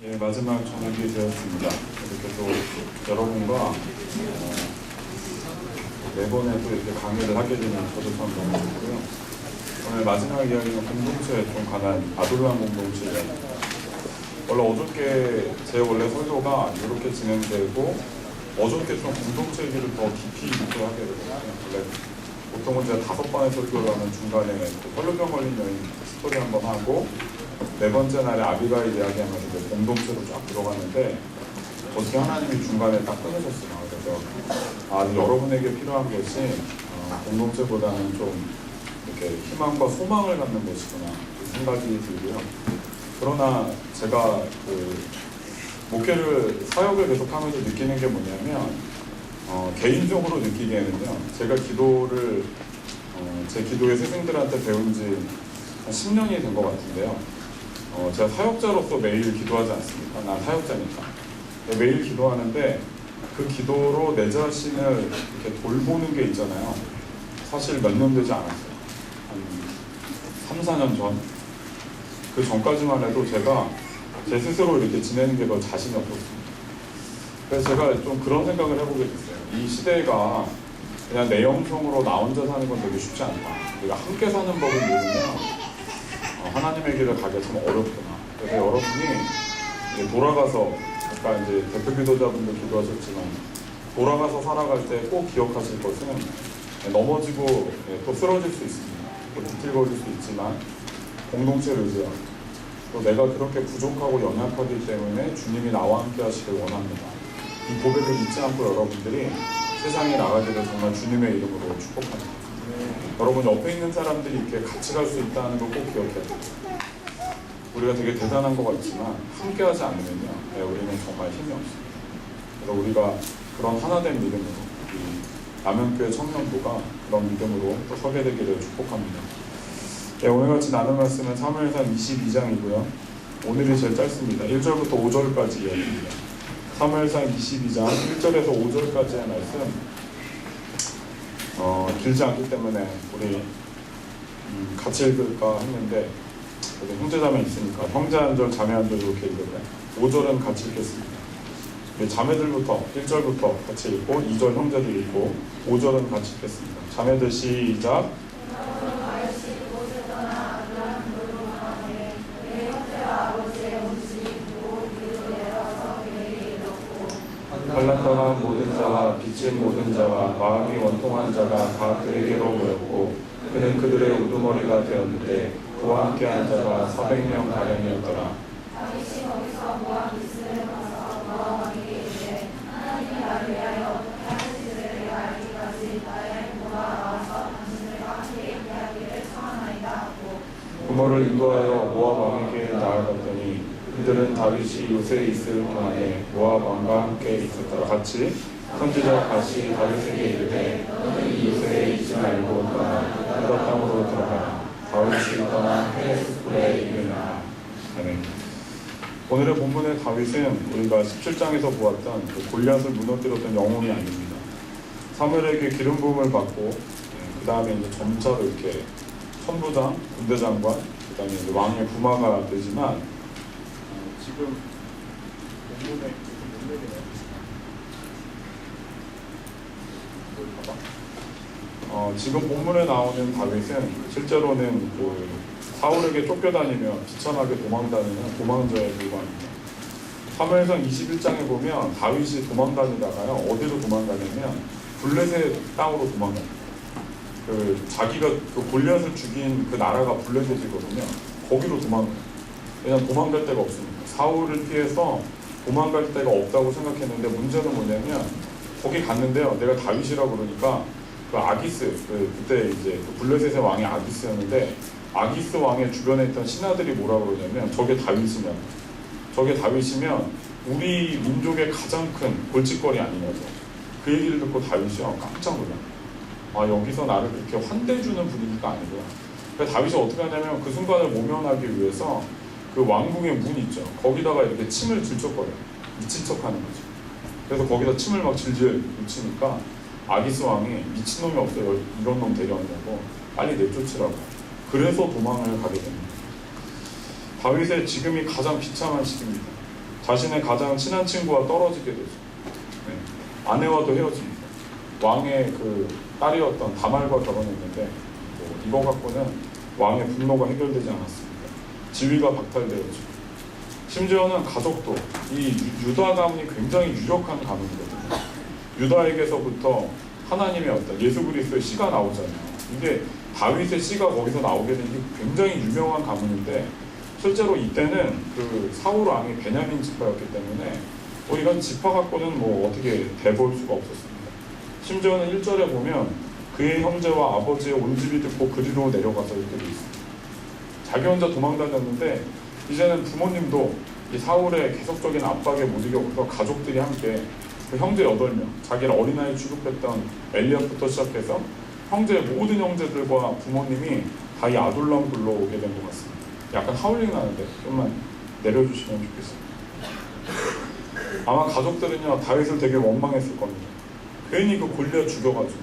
예, 마지막 저녁이 되었습니다. 이렇게 또 여러분과 매번에 또 이렇게 강의를 하게 되는 저도 참 너무 좋고요. 오늘 마지막 이야기는 공동체에 좀 관한 아둘람 공동체 이야기입니다. 원래 어저께 제 원래 설교가 이렇게 진행되고 어저께 좀 공동체 얘기를 더 깊이 있게 하게 되거든요. 원래 보통은 제가 5번의 설교를 하면 중간에 혈루병 걸린 여인 스토리 한번 하고 네 번째 날에 아비가일 이야기하면서 이제 공동체로 쫙 들어가는데 어떻게 하나님이 중간에 딱 끊으셨어요. 그래서 여러분에게 필요한 것이 공동체보다는 좀 이렇게 희망과 소망을 갖는 것이구나 생각이 들고요. 그러나 제가 목회를 사역을 계속하면서 느끼는 게 뭐냐면 개인적으로 느끼기에는요. 제가 기도를 제 기도의 스승들한테 배운 지 한 10년이 된 것 같은데요. 제가 사역자로서 매일 기도하지 않습니까? 난 사역자니까. 매일 기도하는데 그 기도로 내 자신을 이렇게 돌보는 게 있잖아요. 사실 몇 년 되지 않았어요. 한 3, 4년 전. 그 전까지만 해도 제가 제 스스로 이렇게 지내는 게 더 자신이 없었습니다. 그래서 제가 좀 그런 생각을 해보게 됐어요. 이 시대가 그냥 내 영성으로 나 혼자 사는 건 되게 쉽지 않다. 우리가 함께 사는 법을 모르면 하나님의 길을 가기가 참 어렵구나. 그래서 여러분이 돌아가서 아까 이제 대표 기도자분도 기도하셨지만 돌아가서 살아갈 때 꼭 기억하실 것은 넘어지고 또 쓰러질 수 있습니다. 또 비틀거릴 수 있지만 공동체를 의지하고 또 내가 그렇게 부족하고 연약하기 때문에 주님이 나와 함께 하시길 원합니다. 이 고백을 잊지 않고 여러분들이 세상에 나가기를 정말 주님의 이름으로 축복합니다. 여러분 옆에 있는 사람들이 이렇게 같이 갈 수 있다는 걸 꼭 기억해야 돼요. 우리가 되게 대단한 것 같지만 함께 하지 않으면요. 우리는 정말 힘이 없습니다. 그래서 우리가 그런 하나된 믿음으로 남현교회 청년부가 그런 믿음으로 또 서게 되기를 축복합니다. 오늘 같이 나눌 말씀은 사무엘상 22장이고요. 오늘이 제일 짧습니다. 1절부터 5절까지 이야기입니다. 사무엘상 22장 1절에서 5절까지의 말씀 길지 않기 때문에 우리 같이 읽을까 했는데 형제자매 있으니까 형제 한 절, 자매 한 절 이렇게 읽을까요? 5절은 같이 읽겠습니다. 자매들부터 1절부터 같이 읽고 2절 형제들 읽고 5절은 같이 읽겠습니다. 자매들 시작. 갈라떠난 모든 자와 비친 모든 자와 마음이 원통한 자가 다 그에게로 모였고 그는 그들의 우두머리가 되었는데 그와 함께한 자가 400명 가량이었더라. 다윗이 거기서 모압 기스를 가서 모압 왕에게 이르되 하나님이 나를 위하여 어떻게 하실지를 내가 알기까지 나의 부모가 나와서 당신들과 함께 이야기를 청하나이다 하고 부모를 인도하여 모압 왕에게 나아갔더니 그들은 다윗이 요새에 있을 동안에 모압 왕과 함께 있었더라. 같이 선지자 갓이 다윗에게 이르되 너는 이 요새에 있지 말고 떠나 유다 땅으로 들어가라. 다윗이 떠나 헤레스풀에 이르니라. 아멘. 오늘의 본문의 다윗은 우리가 17장에서 보았던 그 골리앗을 무너뜨렸던 영웅이 아닙니다. 사무엘에게 기름 부음을 받고 그 다음에 이제 점차로 이렇게 천부장, 군대장관, 그 다음에 이제 왕의 부마가 되지만 지금 본문에 지금 본문에 나오는 다윗은 실제로는 사울에게 쫓겨다니며 비천하게 도망다니는 도망자에 불과합니다. 사무엘상 21장에 보면 다윗이 도망다니다가요 어디로 도망가냐면 블레셋 땅으로 도망갑니다. 자기가 골리앗을 죽인 그 나라가 블레셋이거든요. 거기로 도망가요. 왜냐하면 도망갈 데가 없습니다. 사울을 피해서 도망갈 데가 없다고 생각했는데 문제는 뭐냐면 거기 갔는데요. 내가 다윗이라고 그러니까 그 아기스, 그때 이제 블레셋의 왕이 아기스였는데 아기스 왕의 주변에 있던 신하들이 뭐라 그러냐면 저게 다윗이냐. 저게 다윗이면 우리 민족의 가장 큰 골칫거리 아니냐죠. 그 얘기를 듣고 다윗이요 깜짝 놀라요. 여기서 나를 그렇게 환대해주는 분위기가 아니고요. 그러니까 다윗이 어떻게 하냐면 그 순간을 모면하기 위해서 그 왕궁의 문 있죠. 거기다가 이렇게 침을 질척거려요. 미친 척 하는 거죠. 그래서 거기다 침을 막 질질 묻히니까 아기스 왕이 미친놈이 없어요. 이런 놈 데려왔냐고 빨리 내쫓으라고. 그래서 도망을 가게 됩니다. 다윗의 지금이 가장 비참한 시기입니다. 자신의 가장 친한 친구와 떨어지게 되죠. 네. 아내와도 헤어집니다. 왕의 그 딸이었던 다말과 결혼했는데 이거 갖고는 왕의 분노가 해결되지 않았습니다. 지위가 박탈되었죠. 심지어는 가족도 이 유다 가문이 굉장히 유력한 가문이거든요. 유다에게서부터 하나님의 어떤 예수 그리스도의 씨가 나오잖아요. 이게 다윗의 씨가 거기서 나오게 된 게 굉장히 유명한 가문인데 실제로 이때는 그 사울 왕이 베냐민 지파였기 때문에 이런 지파 갖고는 뭐 어떻게 대볼 수가 없었습니다. 심지어는 1절에 보면 그의 형제와 아버지의 온 집이 듣고 그리로 내려가서 이렇게 돼 있습니다. 자기 혼자 도망다녔는데 이제는 부모님도 이 사울의 계속적인 압박에 못 이겨서 가족들이 함께 그 형제 8명, 자기를 어린아이 취급했던 엘리압부터 시작해서 형제의 모든 형제들과 부모님이 다 이 아둘람 굴러오게 된 것 같습니다. 약간 하울링 나는데 좀만 내려주시면 좋겠습니다. 아마 가족들은요 다윗을 되게 원망했을 겁니다. 괜히 그 골리앗 죽여가지고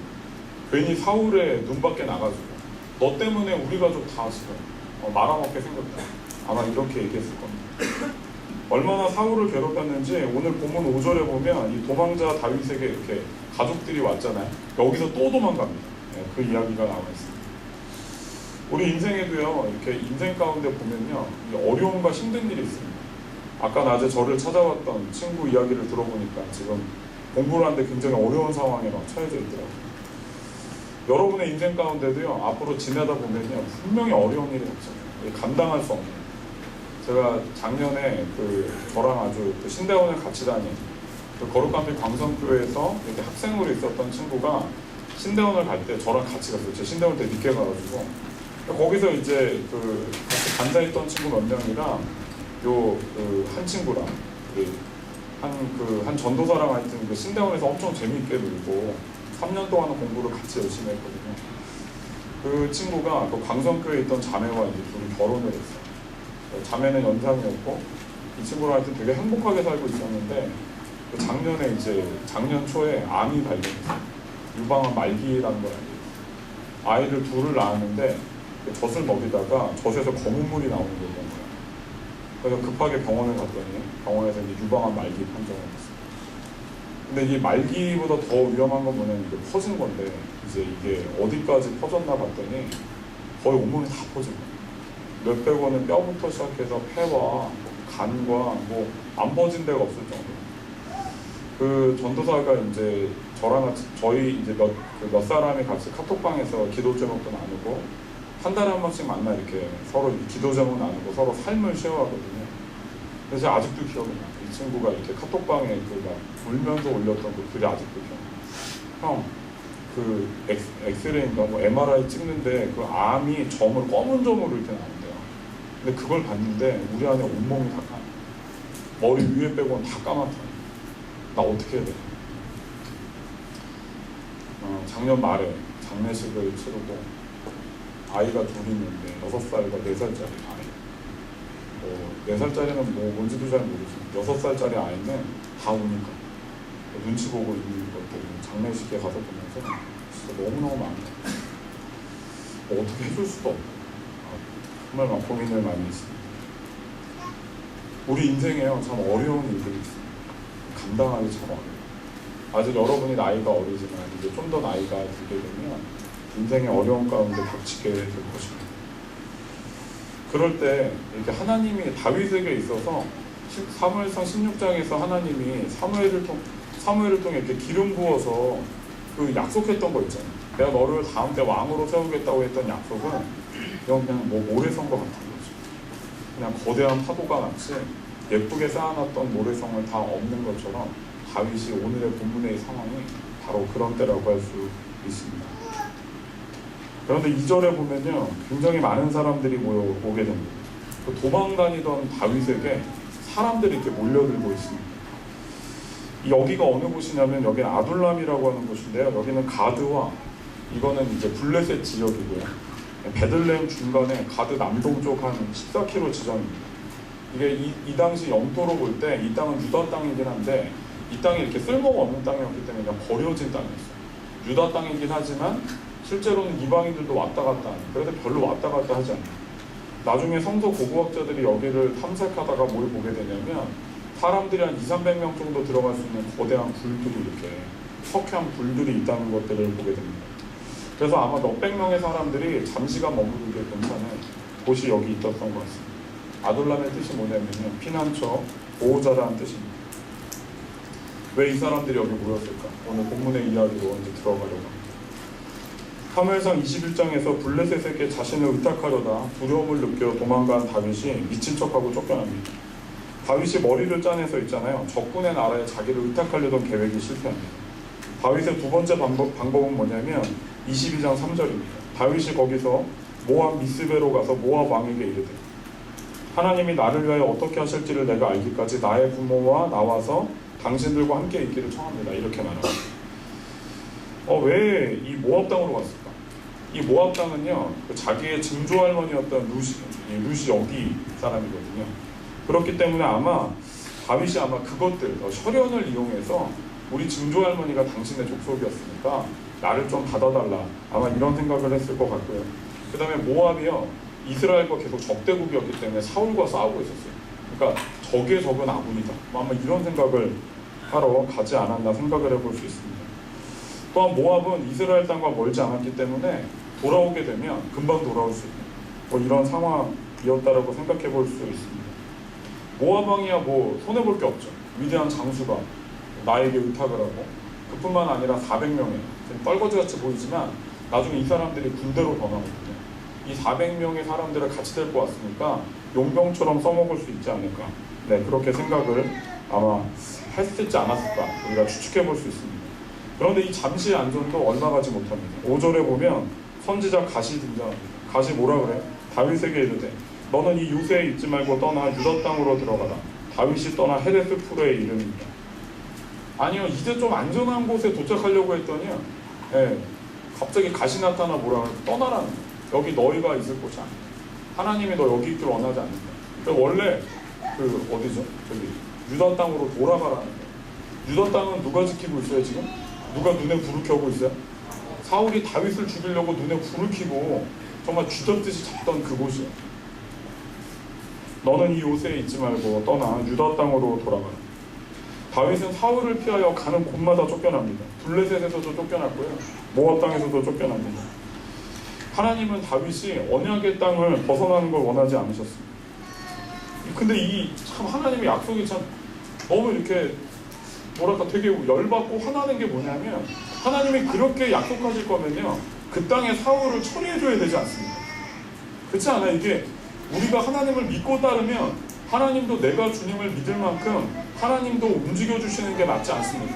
괜히 사울의 눈밖에 나가지고 너 때문에 우리 가족 다 지금 말아먹게 생겼다. 아마 이렇게 얘기했을 겁니다. 얼마나 사울을 괴롭혔는지 오늘 본문 5절에 보면 이 도망자 다윗에게 이렇게 가족들이 왔잖아요. 여기서 또 도망갑니다. 네, 그 이야기가 나와 있습니다. 우리 인생에도요 이렇게 인생 가운데 보면요 어려움과 힘든 일이 있습니다. 아까 낮에 저를 찾아왔던 친구 이야기를 들어보니까 지금 공부를 하는데 굉장히 어려운 상황에 막 처해져 있더라고요. 여러분의 인생 가운데도요 앞으로 지내다 보면요 분명히 어려운 일이 없잖아요. 감당할 수 없는. 제가 작년에 저랑 아주 신대원을 같이 다닌 거룩한 빛 광성교회에서 이렇게 학생으로 있었던 친구가 신대원을 갈 때 저랑 같이 갔어요. 제가 신대원 때 늦게 가가지고 거기서 이제 같이 앉아있던 친구 몇 명이랑 한 친구랑 한 전도사랑 하여튼 신대원에서 엄청 재미있게 놀고 3년 동안 공부를 같이 열심히 했거든요. 그 친구가 광성교회에 있던 자매와 이제 둘이 결혼을 했어요. 자매는 연상이었고 이 친구랑 하여튼 되게 행복하게 살고 있었는데 작년 초에 암이 발견했어요. 유방암 말기라는 걸 알고 있어요. 아이를 둘을 낳았는데 젖을 먹이다가 젖에서 검은 물이 나오는 게 된 거예요. 그래서 급하게 병원을 갔더니 병원에서 이제 유방암 말기 판정을 했어요. 근데 이 말기보다 더 위험한 건 뭐냐면 이게 퍼진 건데 이게 어디까지 퍼졌나 봤더니 거의 온몸이 다 퍼진 거예요. 몇백 원은 뼈부터 시작해서 폐와 간과 안 퍼진 데가 없을 정도. 그 전도사가 이제 저랑 같이 저희 이제 몇 사람이 같이 카톡방에서 기도 제목도 나누고 한 달에 한 번씩 만나 이렇게 서로 기도 제목 나누고 서로 삶을 쉐어하거든요. 그래서 아직도 기억이 나요. 이 친구가 이렇게 카톡방에 울면서 올렸던 그 글이 아직도 기억나요. 형, 엑스레이인가 MRI 찍는데 그 암이 검은 점으로 이렇게 나온대요. 근데 그걸 봤는데 우리 안에 온몸이 다 까매. 머리 위에 빼고는 다 까맣다. 나 어떻게 해야 돼? 작년 말에 장례식을 치르고 아이가 둘이 있는데 6살과 4살짜리 아이. 4살짜리는 뭔지도 잘 모르지만 6살짜리 아이는 다 우니까 눈치 보고 있는 것들 장례식에 가서 보면서 진짜 너무너무 많아요. 어떻게 해줄 수도 없고 정말 막 고민을 많이 했습니다. 우리 인생에요 참 어려운 일들이 있습니다. 감당하기 참 어려워요. 아직 여러분이 나이가 어리지만 이제 좀 더 나이가 들게 되면 인생의 어려움 가운데 닥치게 될 것입니다. 그럴 때 이렇게 하나님이 다윗에게 있어서 사무엘상 16장에서 하나님이 사무엘을 통해 이렇게 기름 부어서 약속했던 거 있잖아요. 내가 너를 다음 때 왕으로 세우겠다고 했던 약속은 그냥 모래성과 같은 거죠. 그냥 거대한 파도가 같이 예쁘게 쌓아놨던 모래성을 다 엎는 것처럼 다윗이 오늘의 본문의 상황이 바로 그런 때라고 할 수 있습니다. 그런데 2절에 보면요 굉장히 많은 사람들이 오게 됩니다. 도망다니던 다윗에게 사람들이 이렇게 몰려들고 있습니다. 여기가 어느 곳이냐면 여기는 아둘람이라고 하는 곳인데요. 여기는 가드와 이거는 이제 블레셋 지역이고요. 베들레헴 중간에 가드 남동쪽 한 14km 지점입니다. 이게 이 당시 영토로 볼 때 이 땅은 유다 땅이긴 한데 이 땅이 이렇게 쓸모가 없는 땅이었기 때문에 그냥 버려진 땅이었어요. 유다 땅이긴 하지만 실제로는 이방인들도 왔다 갔다 하는, 그래서 별로 왔다 갔다 하지 않아요. 나중에 성서 고고학자들이 여기를 탐색하다가 뭘 보게 되냐면 사람들이 한 200~300명 정도 들어갈 수 있는 거대한 불들이 이렇게 석회한 불들이 있다는 것들을 보게 됩니다. 그래서 아마 몇백 명의 사람들이 잠시간 머무르게 괜찮은 곳이 여기 있었던 것 같습니다. 아둘람의 뜻이 뭐냐면요, 피난처, 보호자라는 뜻입니다. 왜 이 사람들이 여기 모였을까? 오늘 본문의 이야기로 이제 들어가려고 합니다. 사무엘상 21장에서 블레셋에게 자신을 의탁하려다 두려움을 느껴 도망간 다윗이 미친 척하고 쫓겨납니다. 다윗이 머리를 짜내서 있잖아요. 적군의 나라에 자기를 의탁하려던 계획이 실패합니다. 다윗의 두 번째 방법은 뭐냐면 22장 3절입니다. 다윗이 거기서 모압 미스베로 가서 모압 왕에게 이르되 하나님이 나를 위하여 어떻게 하실지를 내가 알기까지 나의 부모와 나와서 당신들과 함께 있기를 청합니다. 이렇게 말합니다. 왜 이 모압 땅으로 갔을까? 이 모압 땅은요, 자기의 증조 할머니였던 루시 여기 사람이거든요. 그렇기 때문에 아마 다윗이 아마 그것들 혈연을 이용해서 우리 증조 할머니가 당신의 족속이었으니까 나를 좀 받아달라, 아마 이런 생각을 했을 것 같고요. 그 다음에 모압이요, 이스라엘과 계속 적대국이었기 때문에 사울과 싸우고 있었어요. 그러니까 적의 적은 아군이다, 아마 이런 생각을 하러 가지 않았나 생각을 해볼 수 있습니다. 또한 모압은 이스라엘 땅과 멀지 않았기 때문에 돌아오게 되면 금방 돌아올 수 있는 이런 상황이었다라고 생각해 볼 수 있습니다. 모압 왕이야 손해볼 게 없죠. 위대한 장수가 나에게 의탁을 하고, 그뿐만 아니라 400명의 떨거지같이 보이지만 나중에 이 사람들이 군대로 변하거든요. 이 400명의 사람들을 같이 데리고 왔으니까 용병처럼 써먹을 수 있지 않을까, 그렇게 생각을 아마 할 수 있지 않았을까, 우리가 추측해 볼 수 있습니다. 그런데 이 잠시의 안전도 얼마 가지 못합니다. 5절에 보면 선지자 갓이 등장합니다. 갓이 뭐라 그래? 다윗에게 이르되 너는 이 요새에 있지 말고 떠나 유다 땅으로 들어가라. 다윗이 떠나 헤레스 풀에 이르니라. 아니요, 이제 좀 안전한 곳에 도착하려고 했더니요, 갑자기 갓이 나타나 뭐라 그래? 떠나라는 거예요. 여기 너희가 있을 곳이 아니다. 하나님이 너 여기 있기를 원하지 않는다. 원래 어디죠? 저기 유다 땅으로 돌아가라는 거예요. 유다 땅은 누가 지키고 있어요 지금? 누가 눈에 불을 켜고 있어요? 사울이 다윗을 죽이려고 눈에 불을 켜고 정말 쥐잡듯이 잡던 그곳이에요. 너는 이 요새에 있지 말고 떠나 유다 땅으로 돌아가라. 다윗은 사울을 피하여 가는 곳마다 쫓겨납니다. 블레셋에서도 쫓겨났고요, 모압 땅에서도 쫓겨납니다. 하나님은 다윗이 언약의 땅을 벗어나는 걸 원하지 않으셨습니다. 근데 참 하나님의 약속이 참 너무 이렇게 되게 열받고 화나는 게 뭐냐면, 하나님이 그렇게 약속하실 거면요, 그 땅에 사울을 처리해줘야 되지 않습니까? 그렇지 않아요? 이게 우리가 하나님을 믿고 따르면 하나님도 내가 주님을 믿을 만큼 하나님도 움직여주시는 게 맞지 않습니까?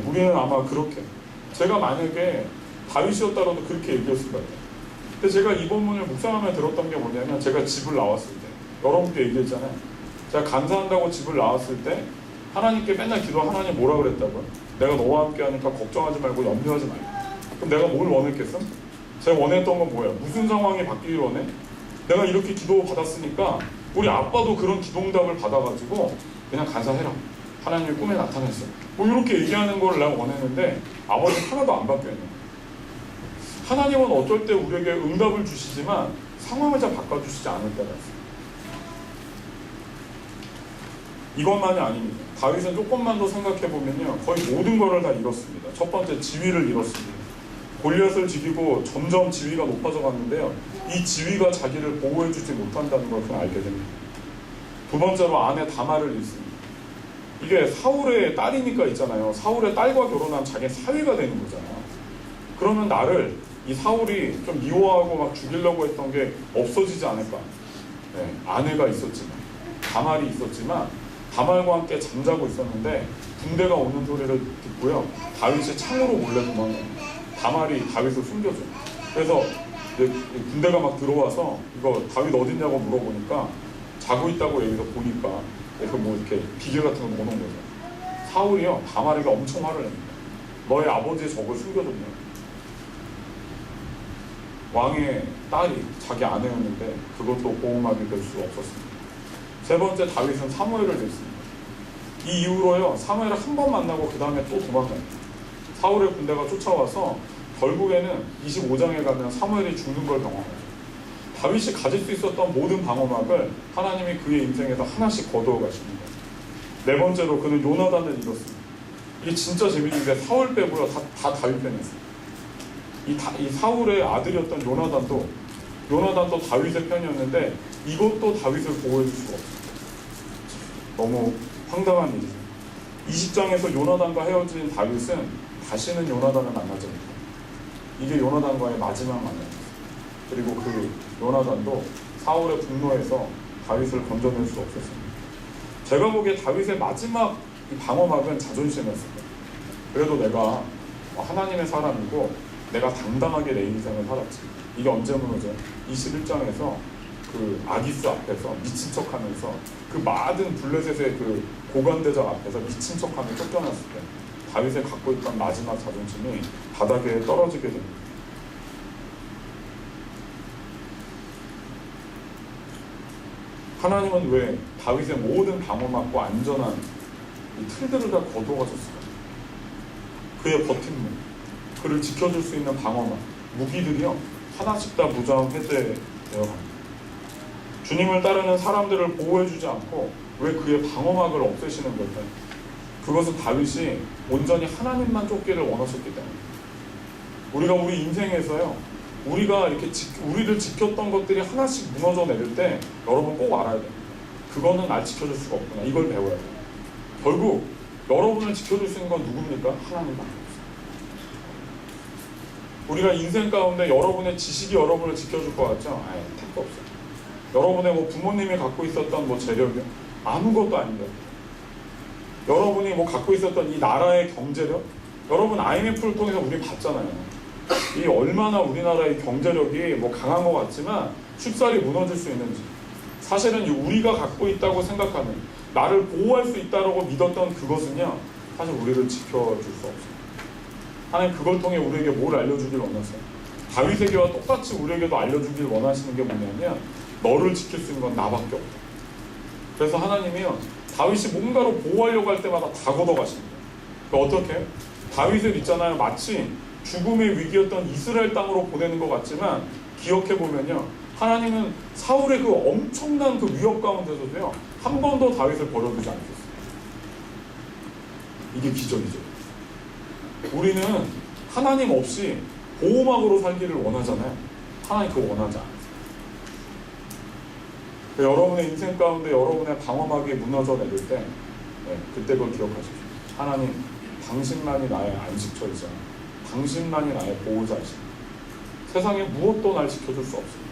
우리는 아마 그렇게, 제가 만약에 다윗이었다라도 그렇게 얘기했을 것 같아요. 근데 제가 이 본문을 묵상하며 들었던 게 뭐냐면, 제가 집을 나왔을 때, 여러분께 얘기했잖아요. 제가 간사한다고 집을 나왔을 때 하나님께 맨날 하나님 뭐라 그랬다고요? 내가 너와 함께 하니까 걱정하지 말고 염려하지 말고. 그럼 내가 뭘 원했겠어? 제가 원했던 건 뭐예요? 무슨 상황이 바뀌길 원해? 내가 이렇게 기도 받았으니까 우리 아빠도 그런 기도응답을 받아가지고 그냥 간사해라, 하나님이 꿈에 나타났어, 이렇게 얘기하는 걸 내가 원했는데 아버지는 하나도 안 바뀌었네. 하나님은 어쩔 때 우리에게 응답을 주시지만 상황을 잘 바꿔주시지 않을 때가 있어요. 이것만이 아닙니다. 다윗은 조금만 더 생각해보면요, 거의 모든 것을 다 잃었습니다. 첫 번째, 지위를 잃었습니다. 골리앗을 죽이고 점점 지위가 높아져 갔는데요, 이 지위가 자기를 보호해주지 못한다는 걸 그냥 알게 됩니다. 두 번째로, 아내 다말을 잃습니다. 이게 사울의 딸이니까 있잖아요. 사울의 딸과 결혼하면 자기 사위가 되는 거잖아요. 그러면 나를 이 사울이 좀 미워하고 막 죽이려고 했던 게 없어지지 않을까. 아내가 있었지만, 다말이 있었지만, 다말과 함께 잠자고 있었는데 군대가 오는 소리를 듣고요, 다윗이 창으로 몰래 도망갑니다. 다말이 다윗을 숨겨줘요. 그래서 군대가 막 들어와서 이거 다윗 어딨냐고 물어보니까 자고 있다고 여기서 보니까 그래서 이렇게 비계 같은 거 모는 거죠. 사울이요, 다말에게 엄청 화를 냅니다. 너의 아버지의 적을 숨겨줬냐. 왕의 딸이 자기 아내였는데 그것도 보호막이 될 수 없었습니다. 세 번째, 다윗은 사무엘을 냈습니다. 이 이후로요, 사무엘을 한 번 만나고 그 다음에 또 도망가요. 사울의 군대가 쫓아와서 결국에는 25장에 가면 사무엘이 죽는 걸 경험하죠. 다윗이 가질 수 있었던 모든 방어막을 하나님이 그의 인생에서 하나씩 거두어 가십니다. 네 번째로 그는 요나단을 이뤘습니다. 이게 진짜 재밌는데 사울 빼고요 다 다윗 편이었어요. 이 사울의 아들이었던 요나단도 다윗의 편이었는데 이것도 다윗을 보호해줄 수가 없어요. 너무 황당한 일이죠. 20장에서 요나단과 헤어진 다윗은 다시는 요나단을 만나지 못해요. 이게 요나단과의 마지막 만남이었어요. 그리고 그 요나단도 사울의 분노에서 다윗을 건져낼 수 없었습니다. 제가 보기에 다윗의 마지막 이 방어막은 자존심이었습니다. 그래도 내가 하나님의 사람이고 내가 당당하게 내 인생을 살았지. 이게 언제 무너져요? 21장에서 그 아기스 앞에서 미친 척하면서 그 많은 블레셋의 그 고관대장 앞에서 미친 척하며 쫓겨났을 때 다윗이 갖고 있던 마지막 자존심이 바닥에 떨어지게 됩니다. 하나님은 왜 다윗의 모든 방어막과 안전한 이 틀들을 다 거두어가셨을까요? 그의 버팀목, 그를 지켜줄 수 있는 방어막, 무기들이요 하나씩 다 무장 해제되어 갑니다. 주님을 따르는 사람들을 보호해주지 않고 왜 그의 방어막을 없애시는 걸까요? 그것은 다윗이 온전히 하나님만 쫓기를 원하셨기 때문입니다. 우리가 우리 인생에서요 우리가 이렇게 우리를 지켰던 것들이 하나씩 무너져 내릴 때 여러분 꼭 알아야 돼요. 그거는 날 지켜줄 수가 없구나. 이걸 배워야 돼요. 결국 여러분을 지켜줄 수 있는 건 누굽니까? 하나님밖에 없어요. 우리가 인생 가운데 여러분의 지식이 여러분을 지켜줄 것 같죠? 아예 택도 없어요. 여러분의 뭐 부모님이 갖고 있었던 뭐 재력이요? 아무것도 아닙니다. 여러분이 뭐 갖고 있었던 이 나라의 경제력? 여러분 IMF를 통해서 우리 봤잖아요. 이 얼마나 우리나라의 경제력이 뭐 강한 것 같지만 쉽사리 무너질 수 있는지. 사실은 우리가 갖고 있다고 생각하는 나를 보호할 수 있다고 믿었던 그것은요 사실 우리를 지켜줄 수 없어요. 하나님 그걸 통해 우리에게 뭘 알려주길 원하세요? 다윗에게와 똑같이 우리에게도 알려주길 원하시는 게 뭐냐면 너를 지킬 수 있는 건 나밖에 없다. 그래서 하나님이요 다윗이 뭔가로 보호하려고 할 때마다 다 걷어가십니다. 그러니까 어떻게? 다윗을 있잖아요 마치 죽음의 위기였던 이스라엘 땅으로 보내는 것 같지만 기억해보면요 하나님은 사울의 그 엄청난 그 위협 가운데서도요 한 번도 다윗을 버려두지 않으셨어요. 이게 기적이죠. 우리는 하나님 없이 보호막으로 살기를 원하잖아요. 하나님 그거 원하지 않아요. 여러분의 인생 가운데 여러분의 방어막이 무너져 내릴 때 그때 그걸 기억하십시오. 하나님 당신만이 나의 안식처이자 당신만이 나의 보호자이십니다. 세상에 무엇도 날 지켜줄 수 없습니다.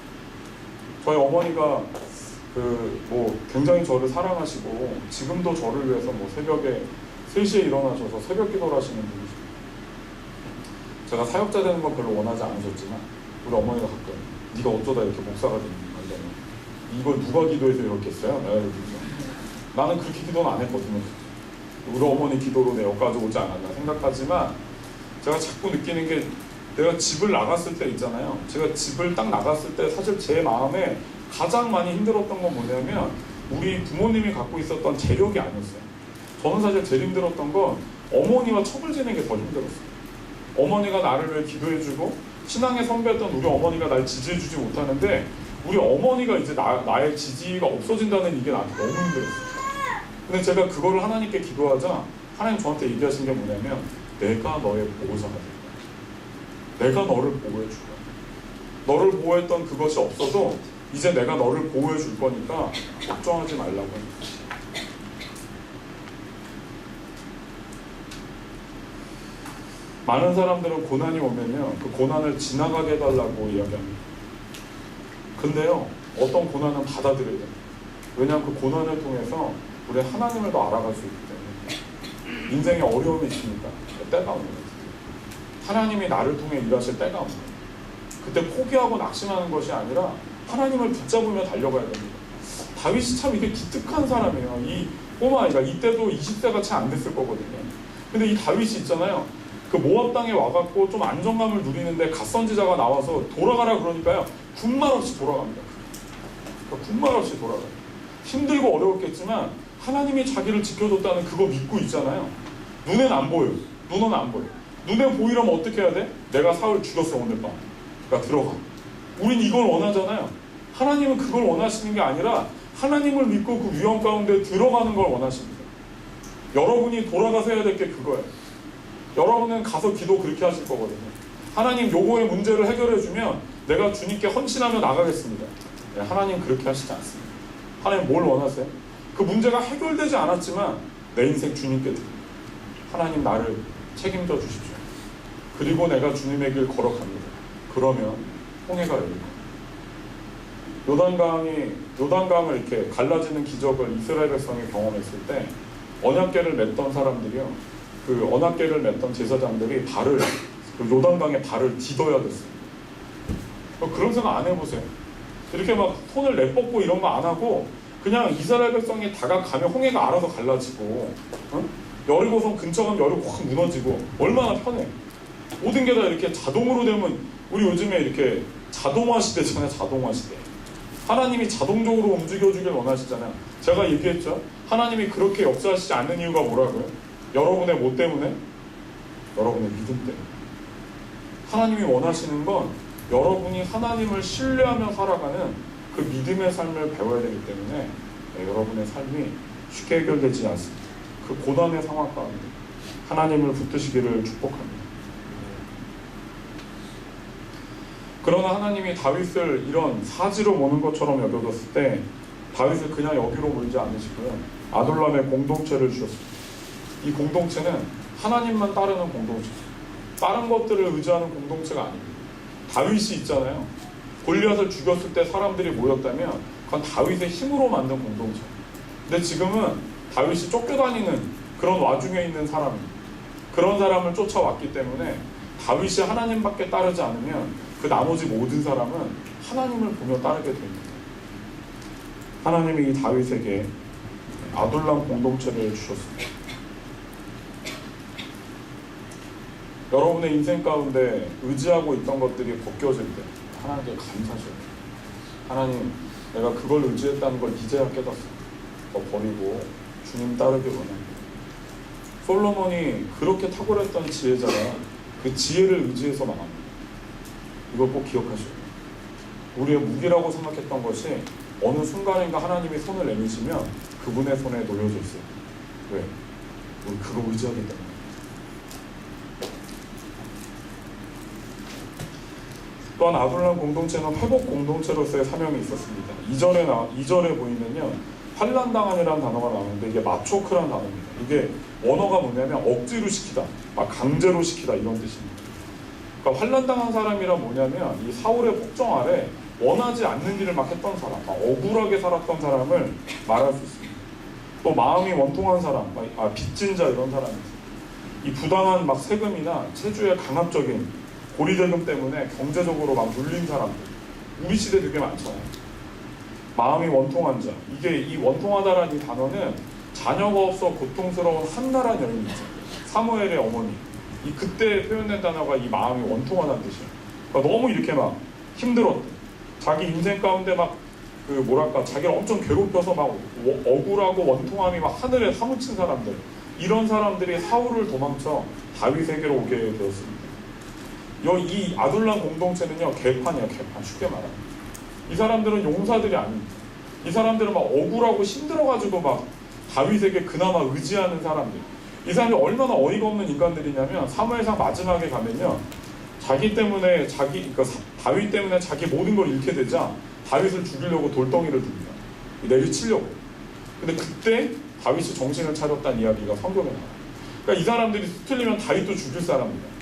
저희 어머니가 뭐 굉장히 저를 사랑하시고 지금도 저를 위해서 뭐 새벽에 3시에 일어나셔서 새벽 기도를 하시는 분이십니다. 제가 사역자 되는 건 별로 원하지 않으셨지만 우리 어머니가 가끔 네가 어쩌다 이렇게 목사가 됐니? 이걸 누가 기도해서 이렇게 했어요? 나는 그렇게 기도는 안 했거든요. 우리 어머니 기도로 내 여기까지 오지 않았나 생각하지만 제가 자꾸 느끼는 게 내가 집을 나갔을 때 있잖아요. 제가 집을 딱 나갔을 때 사실 제 마음에 가장 많이 힘들었던 건 뭐냐면 우리 부모님이 갖고 있었던 재력이 아니었어요. 저는 사실 제일 힘들었던 건 어머니와 척을 지는 게 더 힘들었어요. 어머니가 나를 위해 기도해주고 신앙의 선배였던 우리 어머니가 날 지지해주지 못하는데 우리 어머니가 이제 나의 지지가 없어진다는 이게 나한테 너무 힘들었어요. 근데 제가 그거를 하나님께 기도하자 하나님 저한테 얘기하신 게 뭐냐면 내가 너의 보호자가 될 거야. 내가 너를 보호해 줄 거야. 너를 보호했던 그것이 없어도 이제 내가 너를 보호해 줄 거니까 걱정하지 말라고 합니다. 많은 사람들은 고난이 오면요 그 고난을 지나가게 해달라고 이야기합니다. 근데요 어떤 고난은 받아들여야 돼요. 왜냐하면 그 고난을 통해서 우리 하나님을 더 알아갈 수 있기 때문에. 인생에 어려움이 있으니까 때가 오는 거예요. 하나님이 나를 통해 일하실 때가 오는 거예요. 그때 포기하고 낙심하는 것이 아니라 하나님을 붙잡으며 달려가야 됩니다. 다윗이 참 이게 기특한 사람이에요. 이 꼬마아이가 이때도 20세가 채 안 됐을 거거든요. 근데 이 다윗이 있잖아요. 그 모압 땅에 와갖고 좀 안정감을 누리는데 갓선지자가 나와서 돌아가라 그러니까요. 군말 없이 돌아갑니다. 그러니까 군말 없이 돌아가요. 힘들고 어려웠겠지만 하나님이 자기를 지켜줬다는 그거 믿고 있잖아요. 눈엔 안 보여요. 눈은 안 보여요. 눈에 보이려면 어떻게 해야 돼? 내가 사울 죽였어 오늘 밤. 그러니까 들어가. 우린 이걸 원하잖아요. 하나님은 그걸 원하시는 게 아니라 하나님을 믿고 그 위험 가운데 들어가는 걸 원하십니다. 여러분이 돌아가서 해야 될 게 그거예요. 여러분은 가서 기도 그렇게 하실 거거든요. 하나님 요거의 문제를 해결해주면 내가 주님께 헌신하며 나가겠습니다. 네, 하나님 그렇게 하시지 않습니다. 하나님 뭘 원하세요? 그 문제가 해결되지 않았지만 내 인생 주님께 드립니다. 하나님 나를 책임져 주십시오. 그리고 내가 주님의 길 걸어갑니다. 그러면 홍해가 열릴 거예요. 요단강을 이렇게 갈라지는 기적을 이스라엘 백성이 경험했을 때 언약궤를 맸던 사람들이요, 그 언약궤를 맸던 제사장들이 그 요단강에 발을 디뎌야 됐어요. 그런 생각 안 해보세요? 이렇게 막 손을 내뻗고 이런 거 안 하고 그냥 이스라엘 백성이 다가가면 홍해가 알아서 갈라지고, 여리고성 근처 가면 여리고 확 무너지고 얼마나 편해. 모든 게 다 이렇게 자동으로 되면, 우리 요즘에 이렇게 자동화 시대잖아요. 자동화 시대. 하나님이 자동적으로 움직여주길 원하시잖아요. 제가 얘기했죠. 하나님이 그렇게 역사하시지 않는 이유가 뭐라고요? 여러분의 뭐 때문에? 여러분의 믿음 때문에. 하나님이 원하시는 건 여러분이 하나님을 신뢰하며 살아가는 그 믿음의 삶을 배워야 되기 때문에 여러분의 삶이 쉽게 해결되지 않습니다. 그 고난의 상황 가운데 하나님을 붙드시기를 축복합니다. 그러나 하나님이 다윗을 이런 사지로 모는 것처럼 여겨졌을 때 다윗을 그냥 여기로 몰지 않으시고요, 아둘람의 공동체를 주셨습니다. 이 공동체는 하나님만 따르는 공동체, 다른 것들을 의지하는 공동체가 아닙니다. 다윗이 있잖아요. 골리앗을 죽였을 때 사람들이 모였다면 그건 다윗의 힘으로 만든 공동체. 근데 지금은 다윗이 쫓겨다니는 그런 와중에 있는 사람입니다. 그런 사람을 쫓아왔기 때문에 다윗이 하나님밖에 따르지 않으면 그 나머지 모든 사람은 하나님을 보며 따르게 됩니다. 하나님이 이 다윗에게 아둘람 공동체를 주셨습니다. 여러분의 인생 가운데 의지하고 있던 것들이 벗겨질 때 하나님께 감사하셔야 돼요. 하나님, 내가 그걸 의지했다는 걸 이제야 깨닫습니다. 버리고 주님 따르기 원합니다. 솔로몬이 그렇게 탁월했던 지혜자가 그 지혜를 의지해서 망합니다. 이걸 꼭 기억하셔야 돼요. 우리의 무기라고 생각했던 것이 어느 순간인가 하나님이 손을 내미시면 그분의 손에 놓여져 있어요. 왜? 우리 그거 의지하기 때문에. 또한 아둘람 공동체는 회복 공동체로서의 사명이 있었습니다. 2절에 보이면요, 환난당한이라는 단어가 나오는데 이게 마초크라는 단어입니다. 이게 원어가 뭐냐면 억지로 시키다, 막 강제로 시키다 이런 뜻입니다. 그러니까 환난당한 사람이란 뭐냐면 이 사울의 폭정 아래 원하지 않는 일을 막 했던 사람, 막 억울하게 살았던 사람을 말할 수 있습니다. 또 마음이 원통한 사람, 빚진 자 이런 사람이 있습니다. 이 부당한 막 세금이나 체주의 강압적인 고리대금 때문에 경제적으로 막 눌린 사람들, 우리 시대에 되게 많잖아요. 마음이 원통한 자, 이게 이 원통하다라는 이 단어는 자녀가 없어 고통스러운 한나라는 여인이 있죠. 사무엘의 어머니. 이 그때 표현된 단어가 이 마음이 원통하다는 뜻이에요. 그러니까 너무 이렇게 막 힘들었대. 자기 인생 가운데 막 자기를 엄청 괴롭혀서 막 억울하고 원통함이 막 하늘에 사무친 사람들, 이런 사람들이 사울을 도망쳐 다윗에게로 오게 되었습니다. 이 아둘람 공동체는요, 개판이에요. 개판. 쉽게 말하면 이 사람들은 용사들이 아닙니다. 이 사람들은 막 억울하고 힘들어가지고 막 다윗에게 그나마 의지하는 사람들. 이 사람이 얼마나 어이가 없는 인간들이냐면 사무엘상 마지막에 가면요, 그러니까 다윗 때문에 자기 모든 걸 잃게 되자 다윗을 죽이려고 돌덩이를 듭니다. 내리치려고. 근데 그때 다윗이 정신을 차렸다는 이야기가 성경에 나와요. 그러니까 이 사람들이 틀리면 다윗도 죽일 사람입니다.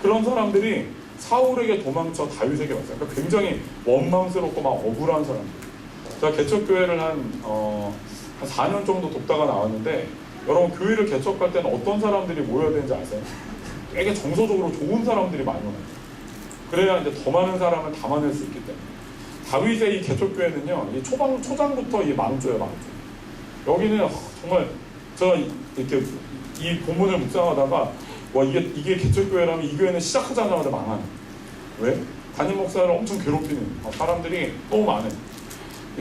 그런 사람들이 사울에게 도망쳐 다윗에게 왔어요. 그러니까 굉장히 원망스럽고 막 억울한 사람들. 제가 개척교회를 한 4년 정도 돕다가 나왔는데, 여러분 교회를 개척할 때는 어떤 사람들이 모여야 되는지 아세요? 되게 정서적으로 좋은 사람들이 많이 와요. 그래야 이제 더 많은 사람을 담아낼 수 있기 때문에. 다윗의 이 개척교회는요, 이 초장부터 이 망조예요, 망조. 여기는 정말 제가 이렇게 이 본문을 묵상하다가 이게 개척교회라면 이 교회는 시작하자마자 망하는. 왜? 담임 목사를 엄청 괴롭히는 사람들이 너무 많아요.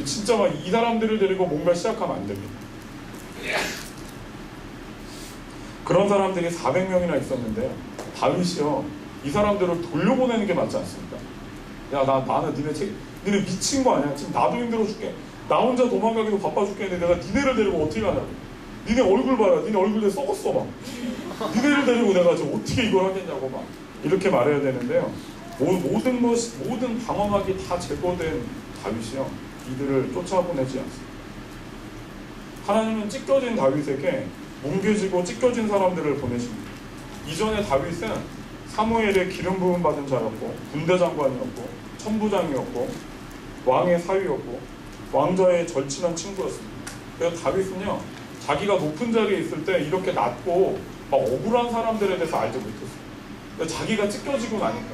진짜 막 이 사람들을 데리고 뭔가 시작하면 안 됩니다. 그런 사람들이 400명이나 있었는데요, 다윗이요, 이 사람들을 돌려보내는 게 맞지 않습니까? 야, 나는 니네 미친 거 아니야? 지금 나도 힘들어 죽게, 나 혼자 도망가기도 바빠 죽겠는데 내가 니네를 데리고 어떻게 가냐고. 니네 얼굴 봐라. 니네 얼굴에 썩었어 막. 니네를 데리고 내가 지금 어떻게 이걸 하겠냐고 막 이렇게 말해야 되는데요. 모든 방어막이 다 제거된 다윗이요. 이들을 쫓아보내지 않습니다. 하나님은 찢겨진 다윗에게 뭉개지고 찢겨진 사람들을 보내십니다. 이전에 다윗은 사무엘의 기름 부음 받은 자였고 군대 장관이었고 천부장이었고 왕의 사위였고 왕자의 절친한 친구였습니다. 그래서 다윗은요 자기가 높은 자리에 있을 때 이렇게 낮고 막 억울한 사람들에 대해서 알지 못했어요. 그러니까 자기가 찢겨지고 나니까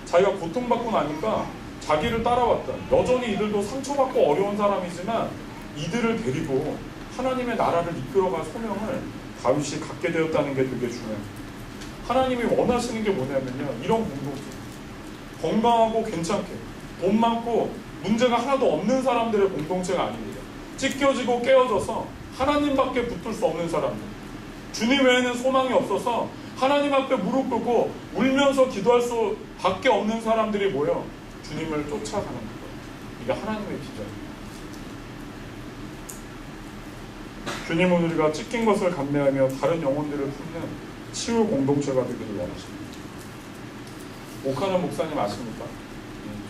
자기가 고통받고 나니까 자기를 따라왔던 여전히 이들도 상처받고 어려운 사람이지만 이들을 데리고 하나님의 나라를 이끌어갈 소명을 다윗이 갖게 되었다는 게 되게 중요해요. 하나님이 원하시는 게 뭐냐면요 이런 공동체 건강하고 괜찮게 돈 많고 문제가 하나도 없는 사람들의 공동체가 아닙니다. 찢겨지고 깨어져서 하나님밖에 붙들 수 없는 사람들 주님 외에는 소망이 없어서 하나님 앞에 무릎 꿇고 울면서 기도할 수 밖에 없는 사람들이 모여 주님을 쫓아가는 거예요. 이게 하나님의 비전입니다. 주님은 우리가 찢긴 것을 감내하며 다른 영혼들을 품는 치유 공동체가 되기를 원하십니다. 오카노 목사님 아십니까?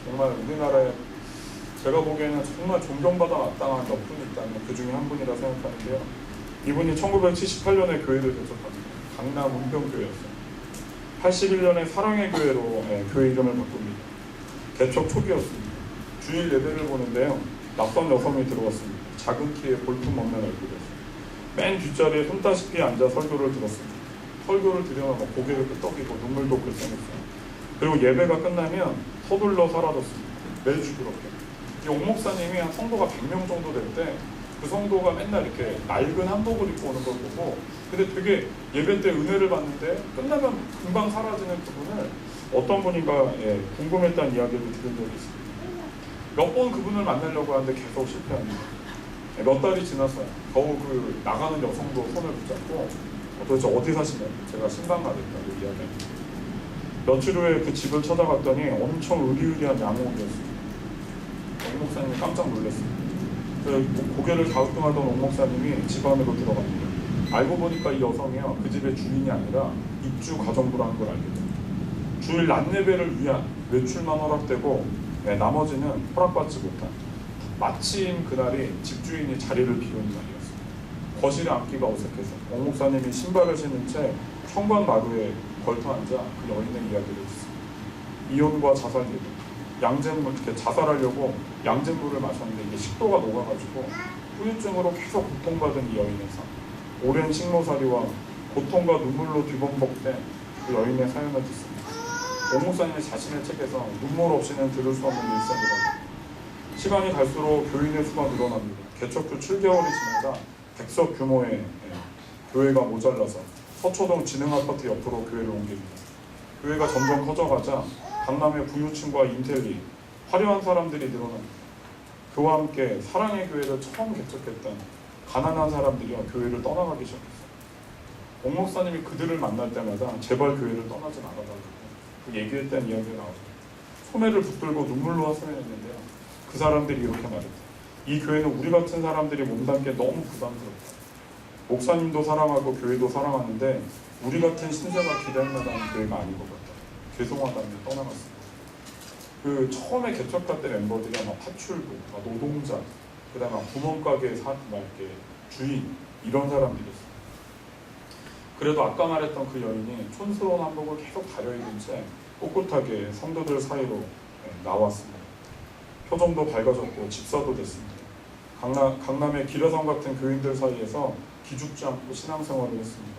정말 우리나라에 제가 보기에는 정말 존경받아 마땅한 몇 분이 있다면 그 중에 한 분이라 생각하는데요. 이분이 1978년에 교회를 개척합니다. 강남 은평교회였어요. 81년에 사랑의 교회로 교회 이름을 바꿉니다. 개척 초기였습니다. 주일 예배를 보는데요. 낯선 여성이 들어왔습니다. 작은 키에 볼품 없는 얼굴이었어요. 맨 뒷자리에 손다시피 앉아 설교를 들었습니다. 설교를 들으면 고개를 끄덕이고 눈물도 글썽였어요. 그리고 예배가 끝나면 서둘러 사라졌습니다. 매주 그렇게. 이 옥 목사님이 한 성도가 100명 정도 될 때 그 성도가 맨날 이렇게 낡은 한복을 입고 오는 걸 보고 근데 되게 예배 때 은혜를 받는데 끝나면 금방 사라지는 그분을 어떤 분인가 궁금했다는 이야기를 들은 적이 있습니다. 몇 번 그분을 만나려고 하는데 계속 실패합니다. 몇 달이 지났어요. 겨우 그 나가는 여성도 손을 붙잡고 도대체 어디 사시냐고 제가 신방가겠다고 이야기합니다. 며칠 후에 그 집을 찾아갔더니 엄청 의리의리한 양옥이었습니다. 옥 목사님이 깜짝 놀랐습니다. 고개를 갸우뚱하던 옥 목사님이 집 안으로 들어갑니다. 알고 보니까 이 여성이요 그 집의 주인이 아니라 입주 가정부라는 걸 알게 됩니다. 주일 낮 예배를 위한 외출만 허락되고 나머지는 허락받지 못한 마침 그날이 집주인이 자리를 비우는 날이었습니다. 거실에 앉기가 어색해서 옥 목사님이 신발을 신은 채 현관 마루에 걸터 앉아 그 여인의 이야기를 했습니다. 이혼과 자살 예배, 양잿물 이렇게 자살하려고 양잿물을 마셨는데 이게 식도가 녹아가지고 후유증으로 계속 고통받은 이 여인의 삶, 오랜 식모살이와 고통과 눈물로 뒤범벅된 그 여인의 사연을 듣습니다. 옥 목사님이 자신의 책에서 눈물 없이는 들을 수 없는 일생이라고. 시간이 갈수록 교인의 수가 늘어납니다. 개척 후 7개월이 지나자 100석 규모의 교회가 모자라서 서초동 진흥아파트 옆으로 교회를 옮깁니다. 교회가 점점 커져가자 강남의 부유층과 인텔리, 화려한 사람들이 늘어납니다. 그와 함께 사랑의 교회를 처음 개척했던 가난한 사람들이 교회를 떠나가기 시작했어요. 옥 목사님이 그들을 만날 때마다 제발 교회를 떠나지 말아달라고 그 얘기했다는 이야기가 나오죠. 소매를 붙들고 눈물로 하소연했는데요. 그 사람들이 이렇게 말했죠. 이 교회는 우리 같은 사람들이 몸담기에 너무 부담스럽다. 목사님도 사랑하고 교회도 사랑하는데 우리 같은 신세가 기댈 만한 교회가 아닌 것 같다. 죄송하다며 떠나갔습니다. 그 처음에 개척할 때 멤버들이 막 파출부, 노동자, 그 다음에 구멍가게 이렇게 주인 이런 사람들이었어요. 그래도 아까 말했던 그 여인이 촌스러운 한복을 계속 다려입은 채 꿋꿋하게 성도들 사이로 나왔습니다. 표정도 밝아졌고 집사도 됐습니다. 강남의 기려성 같은 교인들 사이에서 기죽지 않고 신앙생활을 했습니다.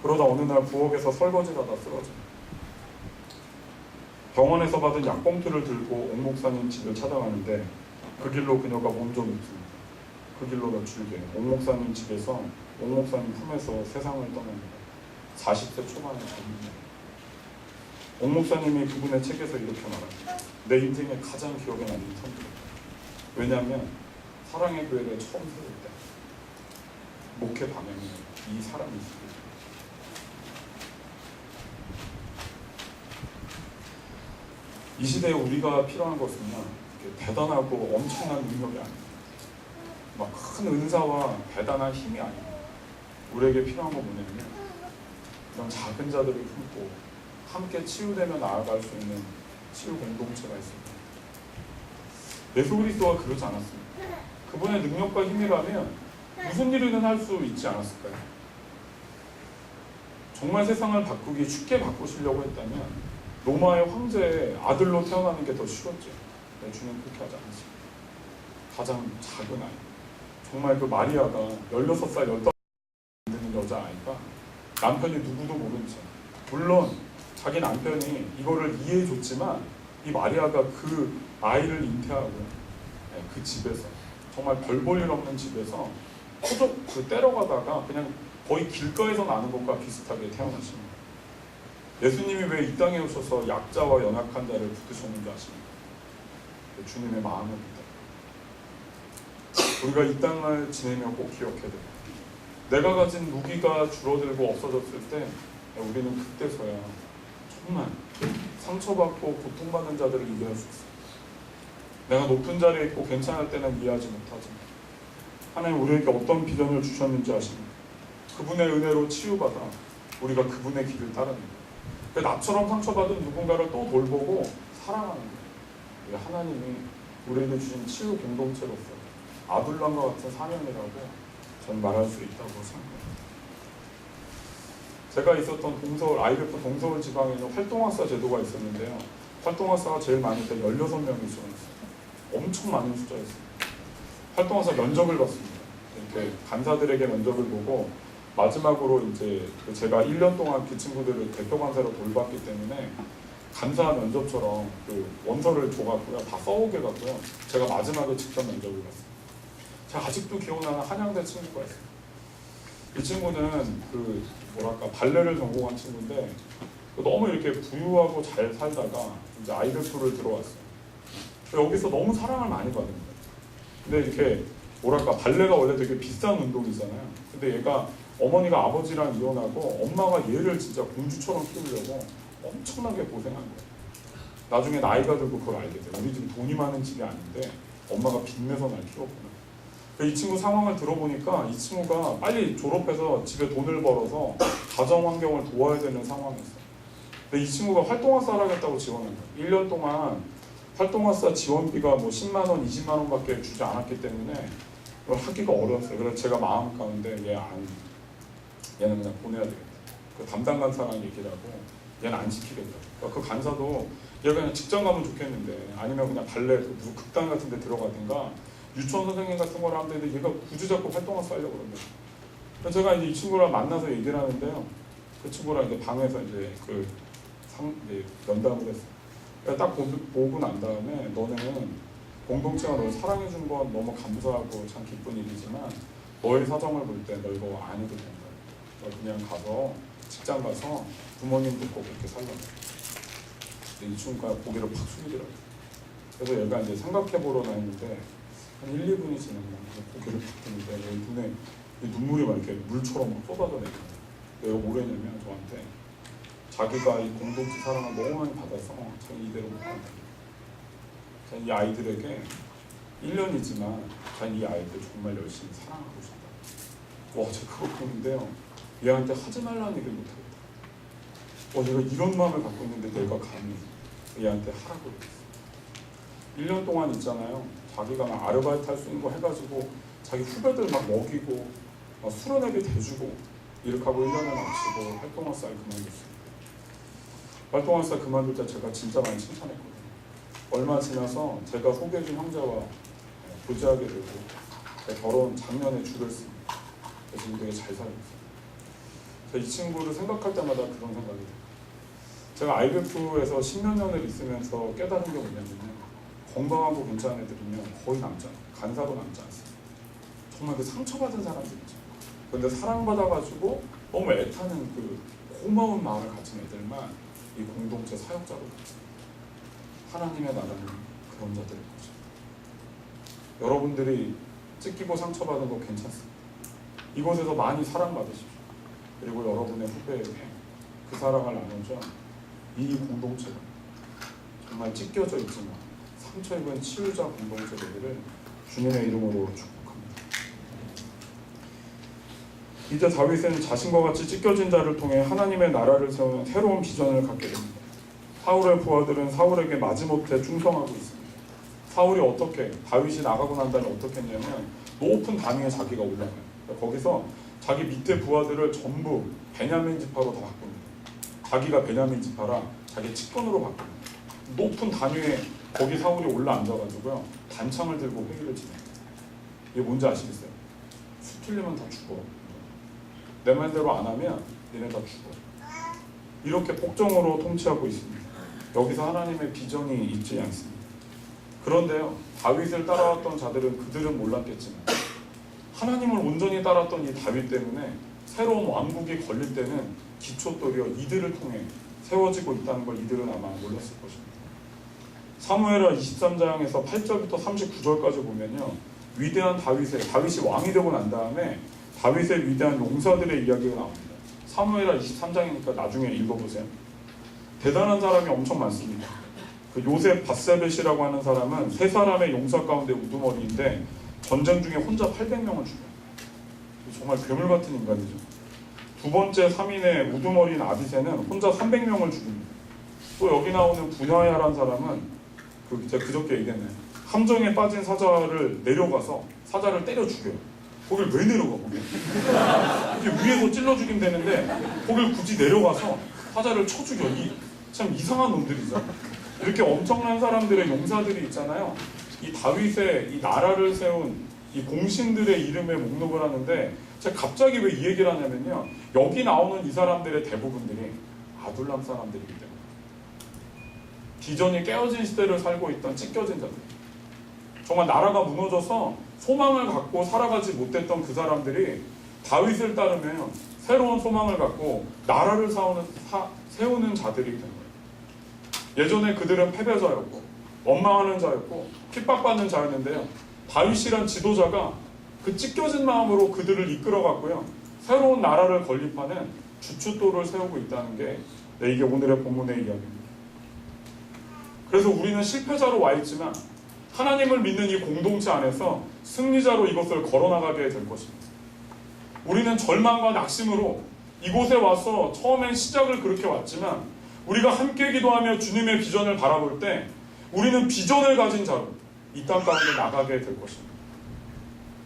그러다 어느 날 부엌에서 설거지를 하다 쓰러집니다. 병원에서 받은 약봉투를 들고 옥 목사님 집을 찾아가는데 그 길로 그녀가 몸 좀 눕습니다. 그 길로 며칠 뒤에 옥 목사님 집에서 옥 목사님 품에서 세상을 떠납니다. 40세 초반의 젊은이. 옥 목사님이 그분의 책에서 이렇게 말합니다. 내 인생에 가장 기억에 남는 선교였다. 왜냐하면 사랑의 교회를 처음 세울 때 목회 방향에 이 사람이 있습니다. 이 시대에 우리가 필요한 것은요, 대단하고 엄청난 능력이 아닙니다. 막 큰 은사와 대단한 힘이 아닙니다. 우리에게 필요한 건 뭐냐면 이런 작은 자들을 품고 함께 치유되며 나아갈 수 있는 치유 공동체가 있습니다. 예수 그리스도가 그러지 않았습니다. 그분의 능력과 힘이라면 무슨 일이든 할 수 있지 않았을까요? 정말 세상을 바꾸기 쉽게 바꾸시려고 했다면 로마의 황제의 아들로 태어나는 게 더 쉬웠죠. 네, 주님 그렇게 하지 않았습니다. 가장 작은 아이, 정말 그 마리아가 16살, 15살 되는 여자아이가 남편이 누구도 모른 채, 물론 자기 남편이 이거를 이해해줬지만 이 마리아가 그 아이를 잉태하고 그 집에서 정말 별 볼 일 없는 집에서 때려가다가 그냥 거의 길가에서 나는 것과 비슷하게 태어나십니다. 예수님이 왜 이 땅에 오셔서 약자와 연약한 자를 붙드셨는지 아십니까? 주님의 마음입니다. 우리가 이 땅을 지내며 꼭 기억해야 됩니다. 내가 가진 무기가 줄어들고 없어졌을 때 우리는 그때서야 정말 상처받고 고통받는 자들을 이겨낼 수 있어요. 내가 높은 자리에 있고 괜찮을 때는 이해하지 못하지만 하나님 우리에게 어떤 비전을 주셨는지 아십니까? 그분의 은혜로 치유받아 우리가 그분의 길을 따르는 거예요. 나처럼 상처받은 누군가를 또 돌보고 사랑하는 거예요. 하나님이 우리에게 주신 치유 공동체로서 아둘람과 같은 사명이라고 저는 말할 수 있다고 생각합니다. 제가 있었던 동서울, IBF 동서울 지방에는 활동학사 제도가 있었는데요. 활동학사가 제일 많을 때 16명이 지원했어요. 엄청 많은 숫자였어요. 활동학사 면접을 봤습니다. 이렇게 간사들에게 면접을 보고 마지막으로 이제 제가 1년 동안 그 친구들을 대표 간사로 돌봤기 때문에 간사 면접처럼 그 원서를 줘갖고요. 다 써오게 갖고요. 제가 마지막에 직접 면접을 봤어요. 제가 아직도 기억나는 한양대 친구가 있어요. 이 친구는 그 뭐랄까 발레를 전공한 친구인데 너무 이렇게 부유하고 잘 살다가 이제 IBF를 들어왔어요. 여기서 너무 사랑을 많이 받은 거예요. 근데 이렇게 뭐랄까 발레가 원래 되게 비싼 운동이잖아요. 근데 얘가 어머니가 아버지랑 이혼하고 엄마가 얘를 진짜 공주처럼 키우려고 엄청나게 고생한 거예요. 나중에 나이가 들고 그걸 알게 돼요. 우리 집 돈이 많은 집이 아닌데 엄마가 빚내서 날 키웠구나. 이 친구 상황을 들어보니까 이 친구가 빨리 졸업해서 집에 돈을 벌어서 가정 환경을 도와야 되는 상황이었어요. 근데 이 친구가 활동학사 하겠다고 지원한 거예요. 1년 동안 활동학사 지원비가 뭐 10만 원, 20만 원밖에 주지 않았기 때문에 그걸 하기가 어려웠어요. 그래서 제가 마음 가운데 얘는 그냥 보내야 되겠다. 그 담당 간사랑 얘기를 하고 얘는 안 시키겠다. 그러니까 그 간사도 얘가 그냥 직장 가면 좋겠는데 아니면 그냥 발레 무슨 극단 같은 데 들어가든가 유치원 선생님 같은 걸 하면 되는데 얘가 굳이 자꾸 활동학사 하려고 그러는 거예요. 그래서 제가 이제 이 친구랑 만나서 얘기를 하는데요. 그 친구랑 이제 방에서 이제 이제 면담을 했어요. 딱 보고 난 다음에 너는 공동체가 널 사랑해 준 건 너무 감사하고 참 기쁜 일이지만 너의 사정을 볼 때 너 이거 안 해도 된다. 너 그냥 가서 직장 가서 부모님 듣고 그렇게 살라고. 이 친구가 고개를 팍 숙이더라고요. 그래서 얘가 이제 생각해보러 다니는데 한 1, 2분이 지나면 고개를 팍 드는데 눈에 눈물이 막 이렇게 물처럼 막 쏟아져 내려요. 내가 뭐랬냐면 저한테 자기가 이 공동체 사랑을 너무 많이 받아서 자기 이대로 못 간다. 이 아이들에게 1년이지만 자기 이 아이들 정말 열심히 사랑하고 싶다. 와, 제가 그거 보는데요. 얘한테 하지 말라는 얘기를 못하겠다. 내가 이런 마음을 갖고 있는데 내가 감히 얘한테 하라고 그랬어. 1년 동안 있잖아요. 자기가 막 아르바이트 할 수 있는 거 해가지고 자기 후배들 막 먹이고 막 수련회비 대주고 이렇게 하고 1년을 마치고 활동학사를 그만뒀어요. 활동학사 그만둘 때 제가 진짜 많이 칭찬했거든요. 얼마 지나서 제가 소개해준 형제와 교제하게 되고 결혼 작년에 줄을 씁니다. 지금 되게 잘 살고 있어요. 이 친구를 생각할 때마다 그런 생각이 들어요. 제가 IBF에서 10몇 년을 있으면서 깨달은 게 뭐냐면 건강하고 괜찮은 애들이면 거의 남지 않아요. 간사로 남지 않습니다. 정말 그 상처받은 사람들이죠. 그런데 사랑받아가지고 너무 애타는 그 고마운 마음을 가진 애들만 이 공동체 사역자로 있습니다. 하나님의 나라는 그런 자들일 것입니다. 여러분들이 찢기고 상처받은 거 괜찮습니다. 이곳에서 많이 사랑받으십시오. 그리고 여러분의 후배에게 그 사랑을 나누자 이 공동체가 정말 찢겨져 있지만 상처 입은 치유자 공동체 되기를 주님의 이름으로 축복합니다. 이제 다윗은 자신과 같이 찢겨진 자를 통해 하나님의 나라를 세우는 새로운 비전을 갖게 됩니다. 사울의 부하들은 사울에게 마지못해 충성하고 있습니다. 사울이 어떻게, 다윗이 나가고 난 다음에 어떻게 했냐면 높은 단위에 자기가 올라가요. 거기서 자기 밑에 부하들을 전부 베냐민 지파로 다 바꿉니다. 자기가 베냐민 지파라 자기 측근으로 바꿉니다. 높은 단위에 거기 사울이 올라앉아가지고요, 단창을 들고 회의를 진행해요. 이게 뭔지 아시겠어요? 수틀리면 다 죽어. 내 말대로 안 하면 얘네 다 죽어. 이렇게 폭정으로 통치하고 있습니다. 여기서 하나님의 비전이 있지 않습니다. 그런데요, 다윗을 따라왔던 자들은 그들은 몰랐겠지만 하나님을 온전히 따랐던 이 다윗 때문에 새로운 왕국이 걸릴 때는 기초도리어 이들을 통해 세워지고 있다는 걸 이들은 아마 몰랐을 것입니다. 사무엘하 23장에서 8절부터 39절까지 보면요, 위대한 다윗이 왕이 되고 난 다음에 다윗의 위대한 용사들의 이야기가 나옵니다. 사무엘하 23장이니까 나중에 읽어보세요. 대단한 사람이 엄청 많습니다. 그 요셉 바세벳이라고 하는 사람은 세 사람의 용사 가운데 우두머리인데 전쟁 중에 혼자 800명을 죽여요. 정말 괴물 같은 인간이죠. 두 번째 3인의 우두머리인 아비새는 혼자 300명을 죽입니다. 또 여기 나오는 분야야라는 사람은 제가 그저께 얘기했네요. 함정에 빠진 사자를 내려가서 사자를 때려 죽여요. 거길 왜 내려가, 거기? 위에서 찔러 죽이면 되는데 거길 굳이 내려가서 사자를 쳐 죽여. 참 이상한 놈들이죠. 이렇게 엄청난 사람들의 용사들이 있잖아요. 이 다윗의 이 나라를 세운 이 공신들의 이름의 목록을 하는데 제가 갑자기 왜 이 얘기를 하냐면요, 여기 나오는 이 사람들의 대부분들이 아둘람 사람들이기 때문에 비전이 깨어진 시대를 살고 있던 찢겨진 자들, 정말 나라가 무너져서 소망을 갖고 살아가지 못했던 그 사람들이 다윗을 따르면 새로운 소망을 갖고 나라를 세우는 자들이 된 거예요. 예전에 그들은 패배자였고 원망하는 자였고 핍박받는 자였는데요, 다윗이란 지도자가 그 찢겨진 마음으로 그들을 이끌어갔고요, 새로운 나라를 건립하는 주춧돌을 세우고 있다는 게 이게 오늘의 본문의 이야기입니다. 그래서 우리는 실패자로 와 있지만 하나님을 믿는 이 공동체 안에서 승리자로 이것을 걸어나가게 될 것입니다. 우리는 절망과 낙심으로 이곳에 와서 처음엔 시작을 그렇게 왔지만 우리가 함께 기도하며 주님의 비전을 바라볼 때 우리는 비전을 가진 자로 이 땅 가운데 나가게 될 것입니다.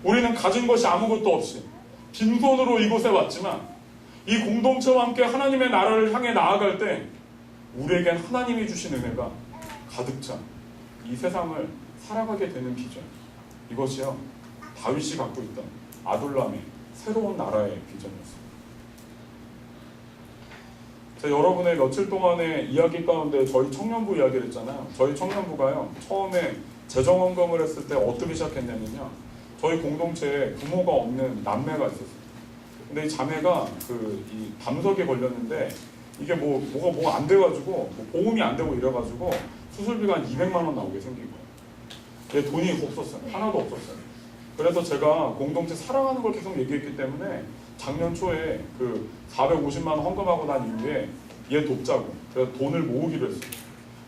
우리는 가진 것이 아무것도 없이 빈손으로 이곳에 왔지만 이 공동체와 함께 하나님의 나라를 향해 나아갈 때 우리에겐 하나님이 주신 은혜가 가득 찬 이 세상을 살아가게 되는 비전, 이것이요 다윗이 갖고 있던 아둘람의 새로운 나라의 비전이었습니다. 제가 여러분의 며칠 동안의 이야기 가운데 저희 청년부 이야기를 했잖아요. 저희 청년부가요, 처음에 재정헌금을 했을 때 어떻게 시작했냐면요, 저희 공동체에 부모가 없는 남매가 있었어요. 근데 이 자매가 이 담석에 걸렸는데 이게 뭐가 안 돼가지고 보험이 안 되고 이래가지고 수술비가 한 200만 원 나오게 생긴 거예요. 근데 돈이 없었어요. 하나도 없었어요. 그래서 제가 공동체 사랑하는 걸 계속 얘기했기 때문에 작년 초에 450만 원 헌금하고 난 이후에 얘 돕자고 그래서 돈을 모으기로 했어요.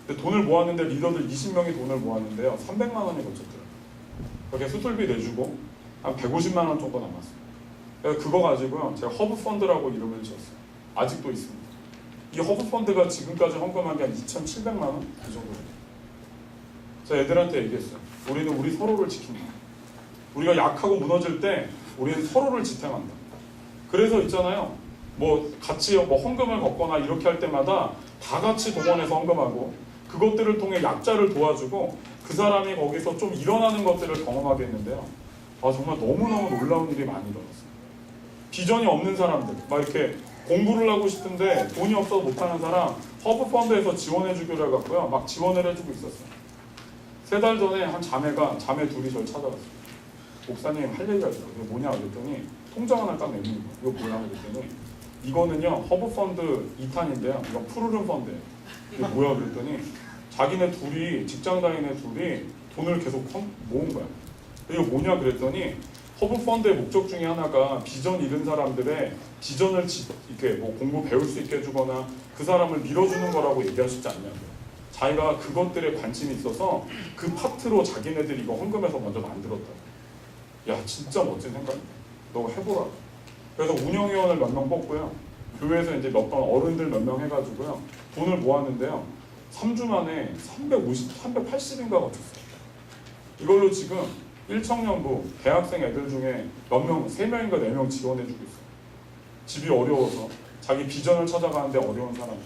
근데 돈을 모았는데 리더들 20명이 돈을 모았는데요, 300만 원이 거쳤더라고요. 그렇게 수술비 내주고 한 150만 원 정도 남았어요. 그래서 그거 가지고요, 제가 허브펀드라고 이름을 지었어요. 아직도 있습니다. 이 허브펀드가 지금까지 헌금한 게 한 2,700만 원? 그 정도 돼요. 제가 애들한테 얘기했어요. 우리는 우리 서로를 지킨다. 우리가 약하고 무너질 때 우리는 서로를 지탱한다. 그래서 있잖아요, 같이 헌금을 걷거나 이렇게 할 때마다 다 같이 동원해서 헌금하고 그것들을 통해 약자를 도와주고 그 사람이 거기서 좀 일어나는 것들을 경험하게 했는데요, 정말 너무너무 놀라운 일이 많이 일어났어요. 비전이 없는 사람들, 이렇게 공부를 하고 싶은데 돈이 없어서 못하는 사람 허브펀드에서 지원해주기로 해갖고요, 막 지원을 해주고 있었어요. 3달 전에 한 자매 둘이 저를 찾아왔어요. 목사님 할 얘기가 있어요. 이거 뭐냐 그랬더니 통장 하나 딱 내미는 거예요. 이거 뭐냐 그랬더니 이거는요 허브펀드 2탄인데요, 이건 푸르른 펀드예요. 이게 뭐야 그랬더니 자기네 둘이 직장 다니는 둘이 돈을 계속 모은 거야. 이거 뭐냐 그랬더니 허브펀드의 목적 중에 하나가 비전 잃은 사람들의 비전을 이렇게 공부 배울 수 있게 해주거나 그 사람을 밀어주는 거라고 얘기하시지 않냐고요. 자기가 그것들에 관심이 있어서 그 파트로 자기네들이 이거 헌금해서 먼저 만들었다. 야, 진짜 멋진 생각이다. 너 해보라. 그래서 운영위원을 몇 명 뽑고요. 교회에서 이제 몇 번 어른들 몇 명 해가지고요. 돈을 모았는데요. 3주 만에 380인가 거쳤어요. 이걸로 지금 1청년부 대학생 애들 중에 몇 명, 3명인가 4명 지원해주고 있어요. 집이 어려워서 자기 비전을 찾아가는데 어려운 사람들.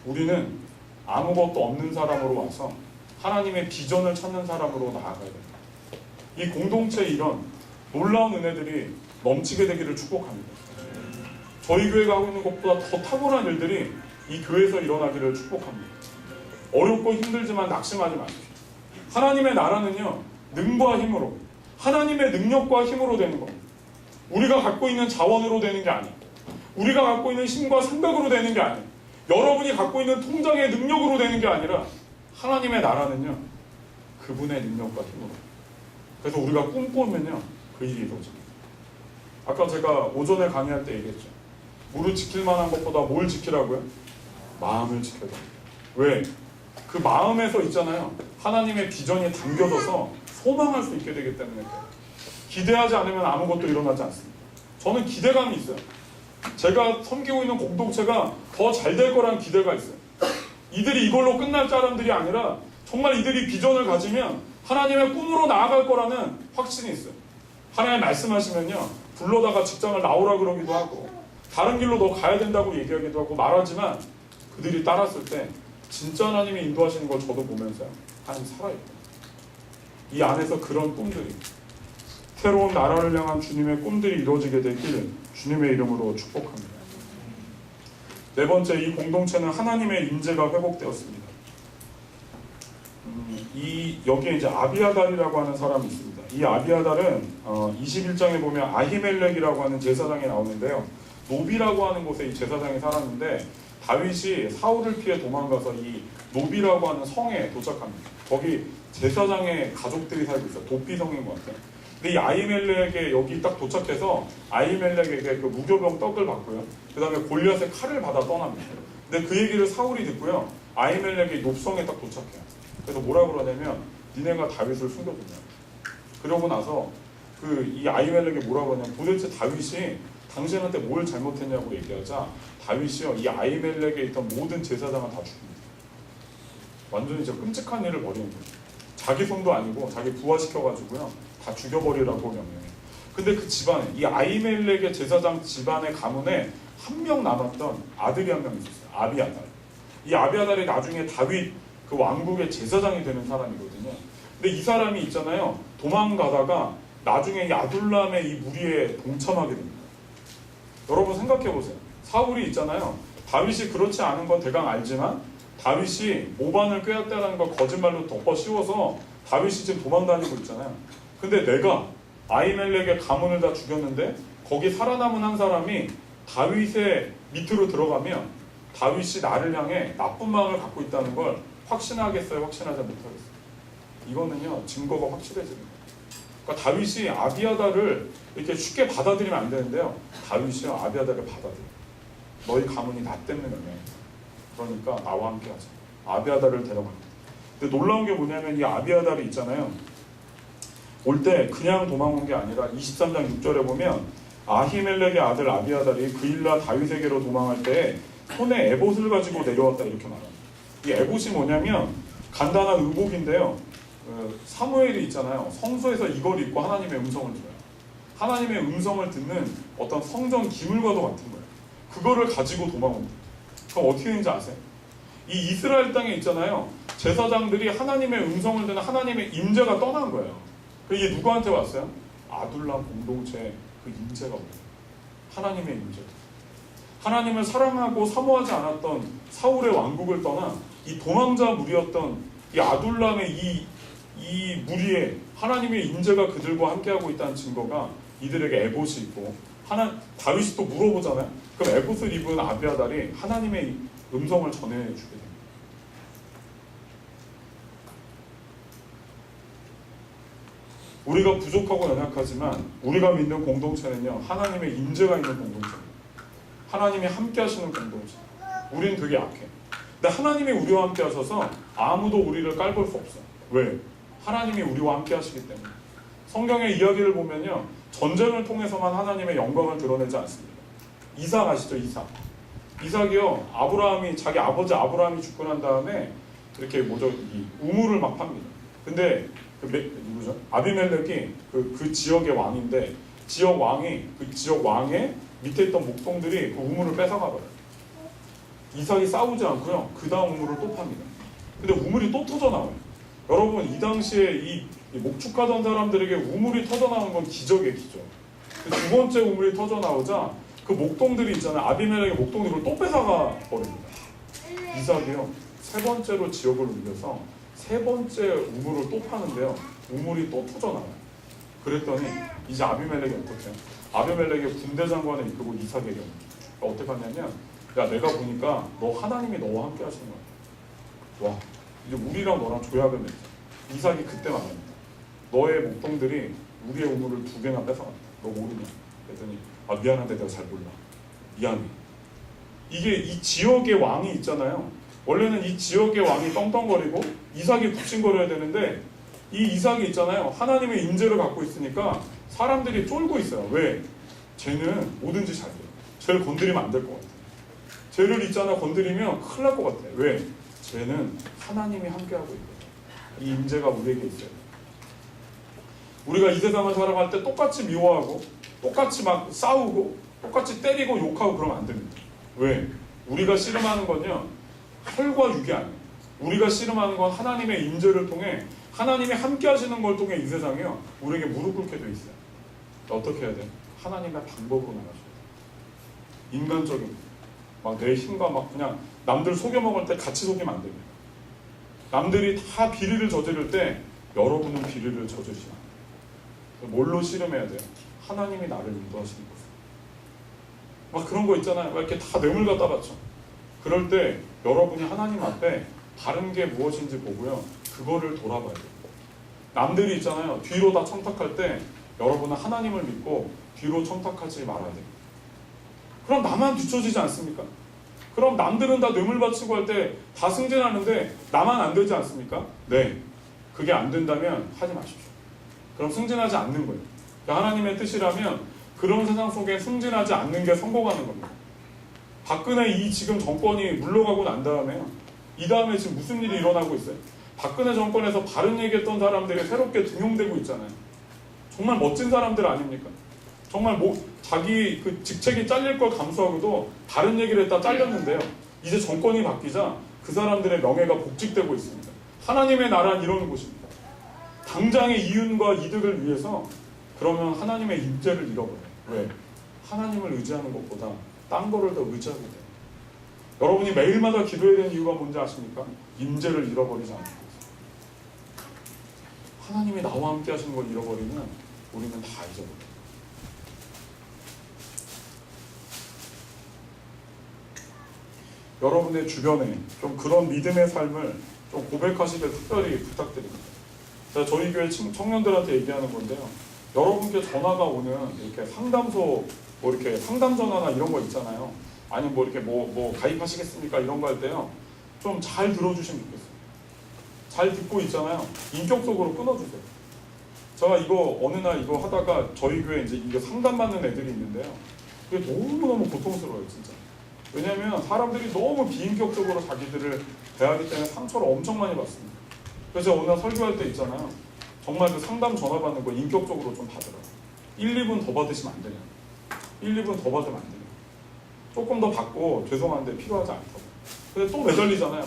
우리는 아무것도 없는 사람으로 와서 하나님의 비전을 찾는 사람으로 나아가야 됩니다. 이 공동체에 이런 놀라운 은혜들이 넘치게 되기를 축복합니다. 저희 교회가 하고 있는 것보다 더 탁월한 일들이 이 교회에서 일어나기를 축복합니다. 어렵고 힘들지만 낙심하지 마십시오. 하나님의 나라는요, 능과 힘으로, 하나님의 능력과 힘으로 되는 겁니다. 우리가 갖고 있는 자원으로 되는 게 아니에요. 우리가 갖고 있는 힘과 생각으로 되는 게 아니에요. 여러분이 갖고 있는 통장의 능력으로 되는 게 아니라 하나님의 나라는요, 그분의 능력과 힘으로. 그래서 우리가 꿈꾸면요, 그 일이 이루어집니다. 아까 제가 오전에 강의할 때 얘기했죠. 무릇 지킬 만한 것보다 뭘 지키라고요? 마음을 지켜야 됩니다. 왜? 그 마음에서 있잖아요. 하나님의 비전이 담겨져서 소망할 수 있게 되기 때문에 그래요. 기대하지 않으면 아무것도 일어나지 않습니다. 저는 기대감이 있어요. 제가 섬기고 있는 공동체가 더 잘 될 거라는 기대가 있어요. 이들이 이걸로 끝날 사람들이 아니라 정말 이들이 비전을 가지면 하나님의 꿈으로 나아갈 거라는 확신이 있어요. 하나님 말씀하시면요, 불러다가 직장을 나오라 그러기도 하고 다른 길로 너 가야 된다고 얘기하기도 하고 말하지만 그들이 따랐을 때 진짜 하나님이 인도하시는 걸 저도 보면서요, 하나님 살아있고 이 안에서 그런 꿈들이, 새로운 나라를 향한 주님의 꿈들이 이루어지게 되기를 주님의 이름으로 축복합니다. 네 번째, 이 공동체는 하나님의 임재가 회복되었습니다. 여기에 이제 아비아달이라고 하는 사람이 있습니다. 이 아비아달은 21장에 보면 아히멜렉이라고 하는 제사장이 나오는데요. 노비라고 하는 곳에 이 제사장이 살았는데 다윗이 사울을 피해 도망가서 이 노비라고 하는 성에 도착합니다. 거기 제사장의 가족들이 살고 있어요. 도피성인 것 같아요. 근데 이 아히멜렉에 여기 딱 도착해서 아히멜렉에게 그 무교병 떡을 받고요. 그 다음에 골리앗의 칼을 받아 떠납니다. 근데 그 얘기를 사울이 듣고요. 아히멜렉의 욥성에 딱 도착해요. 그래서 뭐라 그러냐면 니네가 다윗을 숨겨줬냐. 그러고 나서 이 아히멜렉이 뭐라 그러냐면 도대체 다윗이 당신한테 뭘 잘못했냐고 얘기하자 다윗이요, 이 아히멜렉에 있던 모든 제사장을 다 죽입니다. 완전히 진짜 끔찍한 일을 벌이는 거예요. 자기 손도 아니고 자기 부하시켜가지고요 다 죽여버리라고 명령해요. 근데 그 집안에, 이 아히멜렉의 제사장 집안의 가문에 한 명 남았던 아들이 한 명 있었어요. 아비아달. 이 아비아달이 나중에 다윗 그 왕국의 제사장이 되는 사람이거든요. 근데 이 사람이 있잖아요, 도망가다가 나중에 이 아둘람의 이 무리에 동참하게 됩니다. 여러분 생각해보세요. 사울이 있잖아요, 다윗이 그렇지 않은 건 대강 알지만 다윗이 모반을 꾀었다는 걸 거짓말로 덮어 씌워서 다윗이 지금 도망다니고 있잖아요. 근데 내가 아히멜렉의 가문을 다 죽였는데 거기 살아남은 한 사람이 다윗의 밑으로 들어가면 다윗이 나를 향해 나쁜 마음을 갖고 있다는 걸 확신하겠어요? 확신하지 못하겠어요? 이거는요, 증거가 확실해집니다. 그러니까 다윗이 아비아달을 이렇게 쉽게 받아들이면 안 되는데요. 다윗이요, 아비아달을 받아들여요. 너희 가문이 나 때문에 명령했다. 그러니까 나와 함께 하자. 아비아달을 데려갑니다. 근데 놀라운 게 뭐냐면 이 아비아달이 있잖아요. 올 때 그냥 도망온 게 아니라 23장 6절에 보면 아히멜렉의 아들 아비아달이 그일라 다윗에게로 도망할 때 손에 에봇을 가지고 내려왔다 이렇게 말합니다. 이 에봇이 뭐냐면 간단한 의복인데요. 사무엘이 있잖아요. 성소에서 이걸 입고 하나님의 음성을 들어요. 하나님의 음성을 듣는 어떤 성전 기물과도 같은 거예요. 그거를 가지고 도망옵니다. 그럼 어떻게 되는지 아세요? 이 이스라엘 땅에 있잖아요. 제사장들이 하나님의 음성을 듣는 하나님의 임재가 떠난 거예요. 이게 누구한테 왔어요? 아둘람 공동체의 그 임재가 오요. 하나님의 임재. 하나님을 사랑하고 사모하지 않았던 사울의 왕국을 떠나 이 도망자 무리였던 이 아둘람의 이 무리에 하나님의 임재가 그들과 함께하고 있다는 증거가 이들에게 에봇이 있고, 다윗이 또 물어보잖아요. 그럼 에봇을 입은 아비아달이 하나님의 음성을 전해주게 됩니다. 우리가 부족하고 연약하지만 우리가 믿는 공동체는요, 하나님의 임재가 있는 공동체입니다. 하나님이 함께 하시는 공동체. 우리는 되게 약해. 근데 하나님이 우리와 함께 하셔서 아무도 우리를 깔볼 수 없어요. 왜? 하나님이 우리와 함께 하시기 때문에. 성경의 이야기를 보면요, 전쟁을 통해서만 하나님의 영광을 드러내지 않습니다. 이삭 아시죠? 이삭이요, 아브라함이, 자기 아버지 아브라함이 죽고 난 다음에 이렇게 이 우물을 막 팝니다. 근데 누구죠? 아비멜렉이 그 지역의 왕인데, 지역 왕의 밑에 있던 목동들이 그 우물을 뺏어가버려요. 이삭이 싸우지 않고요, 그 다음 우물을 또 팝니다. 근데 우물이 또 터져 나와요. 여러분, 이 당시에 이 목축하던 사람들에게 우물이 터져 나오는 건 기적이에요, 기적. 두 번째 우물이 터져 나오자 그 목동들이 있잖아요. 아비멜렉의 목동들을 또 뺏어가 버립니다. 이삭이요, 세 번째로 지역을 옮겨서 세 번째 우물을 또 파는데요, 우물이 또 터져 나와요. 그랬더니 이제 아비멜렉이 어떻게 해요? 아비멜렉의 군대 장관을 이끌고 이삭에게 어떻게 하냐면, 야, 내가 보니까 너 하나님이 너와 함께 하시는 거야. 와, 이제 우리랑 너랑 조약을 맺자. 이삭이 그때 말합니다. 너의 목동들이 우리의 우물을 2개나 뺏어갔다. 너 모르냐? 그랬더니, 아, 미안한데 내가 잘 몰라. 미안해. 이게 이 지역의 왕이 있잖아요. 원래는 이 지역의 왕이 떵떵거리고 이삭이 굽신거려야 되는데, 이 이삭이 있잖아요. 하나님의 임재를 갖고 있으니까 사람들이 쫄고 있어요. 왜? 쟤는 뭐든지 잘 돼요. 쟤를 건드리면 안 될 것 같아. 쟤를 있잖아, 건드리면 큰일 날 것 같아. 왜? 쟤는 하나님이 함께하고 있거든. 이 임재가 우리에게 있어요. 우리가 이 세상을 살아갈 때 똑같이 미워하고 똑같이 막 싸우고 똑같이 때리고 욕하고 그러면 안 됩니다. 왜? 우리가 씨름하는 건요, 혈과 육이 아니에요. 우리가 씨름하는 건 하나님의 임재를 통해, 하나님이 함께 하시는 걸 통해 이 세상이요, 우리에게 무릎 꿇게 돼 있어요. 어떻게 해야 돼? 하나님의 방법으로 나가셔야 돼. 인간적인 막 내 힘과 막 그냥 남들 속여먹을 때 같이 속이면 안 됩니다. 남들이 다 비리를 저지를 때 여러분은 비리를 저지르시면 안 돼요. 뭘로 씨름해야 돼요? 하나님이 나를 인도하시는 거예요. 막 그런 거 있잖아요. 막 이렇게 다 뇌물 갖다 바쳐. 그럴 때 여러분이 하나님 앞에 바른 게 무엇인지 보고요, 그거를 돌아봐야 돼요. 남들이 있잖아요, 뒤로 다 청탁할 때 여러분은 하나님을 믿고 뒤로 청탁하지 말아야 돼요. 그럼 나만 뒤처지지 않습니까? 그럼 남들은 다 뇌물 바치고 할 때 다 승진하는데 나만 안 되지 않습니까? 네. 그게 안 된다면 하지 마십시오. 그럼 승진하지 않는 거예요. 하나님의 뜻이라면 그런 세상 속에 승진하지 않는 게 성공하는 겁니다. 박근혜 이 지금 정권이 물러가고 난 다음에요, 이 다음에 지금 무슨 일이 일어나고 있어요? 박근혜 정권에서 바른 얘기했던 사람들이 새롭게 등용되고 있잖아요. 정말 멋진 사람들 아닙니까? 정말 자기 그 직책이 잘릴 걸 감수하고도 다른 얘기를 했다 잘렸는데요, 이제 정권이 바뀌자 그 사람들의 명예가 복직되고 있습니다. 하나님의 나라는 이런 곳입니다. 당장의 이윤과 이득을 위해서 그러면 하나님의 임재를 잃어버려요. 왜? 하나님을 의지하는 것보다 딴 거를 더 의지하게 돼요. 여러분이 매일마다 기도해야 되는 이유가 뭔지 아십니까? 임재를 잃어버리지 않는 거예요. 하나님이 나와 함께 하시는 걸 잃어버리면 우리는 다 잊어버려요. 여러분의 주변에 좀 그런 믿음의 삶을 좀 고백하시길 특별히 부탁드립니다. 저희 교회 청년들한테 얘기하는 건데요, 여러분께 전화가 오는 이렇게 상담소, 뭐 이렇게 상담 전화나 이런 거 있잖아요. 아니면 뭐 이렇게 뭐 가입하시겠습니까? 이런 거 할 때요, 좀 잘 들어주시면 좋겠어요. 잘 듣고 있잖아요. 인격적으로 끊어주세요. 제가 이거 어느 날 이거 하다가 저희 교회 이제 이게 상담받는 애들이 있는데요, 그게 너무너무 고통스러워요, 진짜. 왜냐하면 사람들이 너무 비인격적으로 자기들을 대하기 때문에 상처를 엄청 많이 받습니다. 그래서 제가 오늘 설교할 때 있잖아요, 정말 그 상담 전화 받는 거 인격적으로 좀 받으라고. 1, 2분 더 받으시면 안 되냐. 1, 2분 더 받으면 안 되냐. 조금 더 받고 죄송한데 필요하지 않다고. 근데 또 매달리잖아요.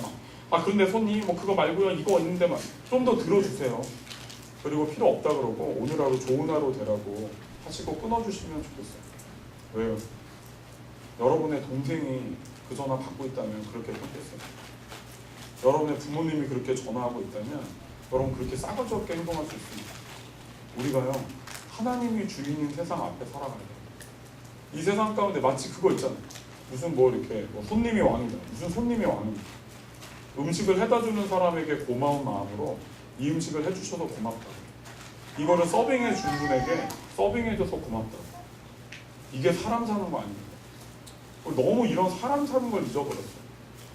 막. 그런데 손님 뭐 그거 말고요, 이거 있는데 막 좀 더 들어주세요. 그리고 필요 없다 그러고 오늘 하루 좋은 하루 되라고 하시고 끊어주시면 좋겠어요. 왜요? 여러분의 동생이 그 전화 받고 있다면 그렇게 끊겠어요. 여러분의 부모님이 그렇게 전화하고 있다면 여러분 그렇게 싸가지 없게 행동할 수 있습니다. 우리가요, 하나님이 주인인 세상 앞에 살아가야 돼요. 이 세상 가운데 마치 그거 있잖아요. 무슨 뭐 이렇게 손님이 왕이다. 무슨 손님이 왕이다. 음식을 해다 주는 사람에게 고마운 마음으로 이 음식을 해주셔서 고맙다고. 이거를 서빙해 준 분에게 서빙해줘서 고맙다고. 이게 사람 사는 거 아닙니까? 너무 이런 사람 사는 걸 잊어버렸어요.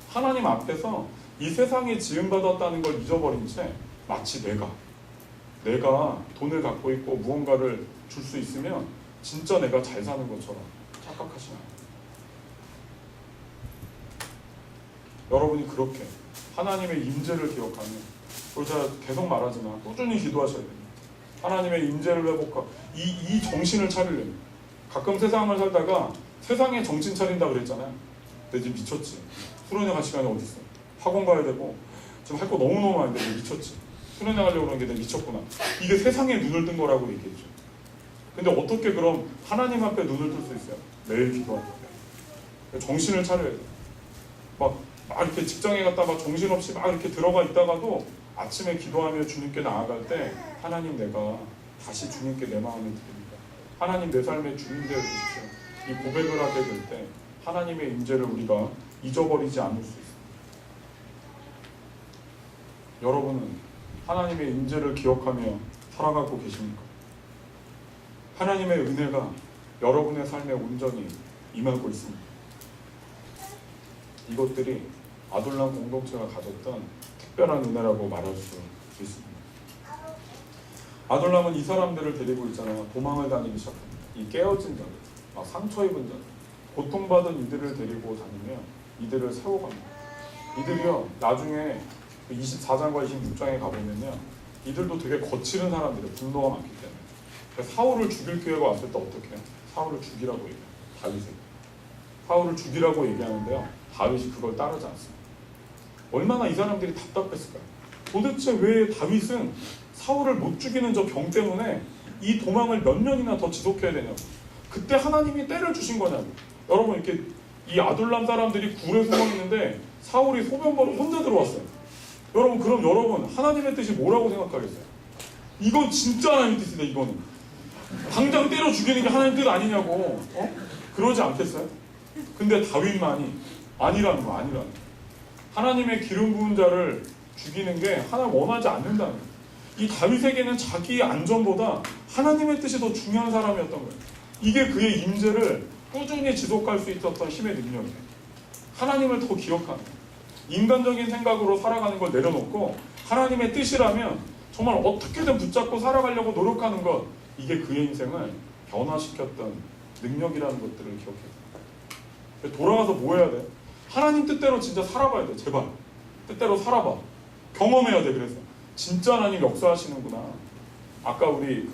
하나님 앞에서 이 세상에 지음받았다는 걸 잊어버린 채 마치 내가 내가 돈을 갖고 있고 무언가를 줄 수 있으면 진짜 내가 잘 사는 것처럼 착각하시나요? 여러분이 그렇게 하나님의 임재를 기억하며, 그리고 제가 계속 말하지만 꾸준히 기도하셔야 됩니다. 하나님의 임재를 회복하고 이 정신을 차리려면, 가끔 세상을 살다가 세상에 정신 차린다 그랬잖아요. 근데 지금 미쳤지. 수련회 갈 시간이 어디 있어? 학원 가야 되고 지금 할 거 너무너무 많은데 미쳤지. 수련회 가려고 그러는 게 내가 미쳤구나. 이게 세상에 눈을 뜬 거라고 얘기했죠. 근데 어떻게 그럼 하나님 앞에 눈을 뜰 수 있어요? 매일 기도하는 거예요. 정신을 차려야 돼요. 막 이렇게 직장에 갔다 막 정신없이 막 이렇게 들어가 있다가도 아침에 기도하며 주님께 나아갈 때, 하나님, 내가 다시 주님께 내 마음을 드립니다. 하나님, 내 삶의 주님 되어 주십시오. 이 고백을 하게 될 때 하나님의 임재를 우리가 잊어버리지 않을 수 있습니다. 여러분은 하나님의 임재를 기억하며 살아가고 계십니까? 하나님의 은혜가 여러분의 삶에 온전히 임하고 있습니다. 이것들이 아둘람 공동체가 가졌던 특별한 은혜라고 말할 수 있습니다. 아둘람은 이 사람들을 데리고 있잖아요. 도망을 다니기 시작합니다. 이 깨어진 자들, 막 상처 입은 자들, 고통받은 이들을 데리고 다니며 이들을 세워갑니다. 이들이요, 나중에 24장과 26장에 가보면요, 이들도 되게 거칠은 사람들이에요. 분노가 많기 때문에. 그러니까 사울을 죽일 기회가 왔을 때 어떻게 해요? 사울을 죽이라고 얘기해요. 다윗에게. 사울을 죽이라고 얘기하는데요, 다윗이 그걸 따르지 않습니다. 얼마나 이 사람들이 답답했을까요? 도대체 왜 다윗은 사울을 못 죽이는 저 병 때문에 이 도망을 몇 년이나 더 지속해야 되냐고. 그때 하나님이 때를 주신 거냐고. 여러분, 이렇게 이 아둘람 사람들이 굴에 숨어 있는데 사울이 소변 보러 혼자 들어왔어요. 여러분, 그럼 여러분 하나님의 뜻이 뭐라고 생각하겠어요? 이건 진짜 하나님의 뜻이다. 이거는 당장 때려 죽이는 게 하나님의 뜻 아니냐고. 그러지 않겠어요? 근데 다윗만이 아니라는 거, 아니라는 거. 하나님의 기름 부은 자를 죽이는 게 하나님 원하지 않는다는 거예요. 이 다윗에게는 자기의 안전보다 하나님의 뜻이 더 중요한 사람이었던 거예요. 이게 그의 임재를 꾸준히 지속할 수 있었던 힘의 능력이에요. 하나님을 더 기억하는 거예요. 인간적인 생각으로 살아가는 걸 내려놓고 하나님의 뜻이라면 정말 어떻게든 붙잡고 살아가려고 노력하는 것, 이게 그의 인생을 변화시켰던 능력이라는 것들을 기억해요. 돌아가서 뭐 해야 돼? 하나님 뜻대로 진짜 살아봐야 돼. 제발 뜻대로 살아봐. 경험해야 돼. 그래서 진짜 하나님 역사하시는구나. 아까 우리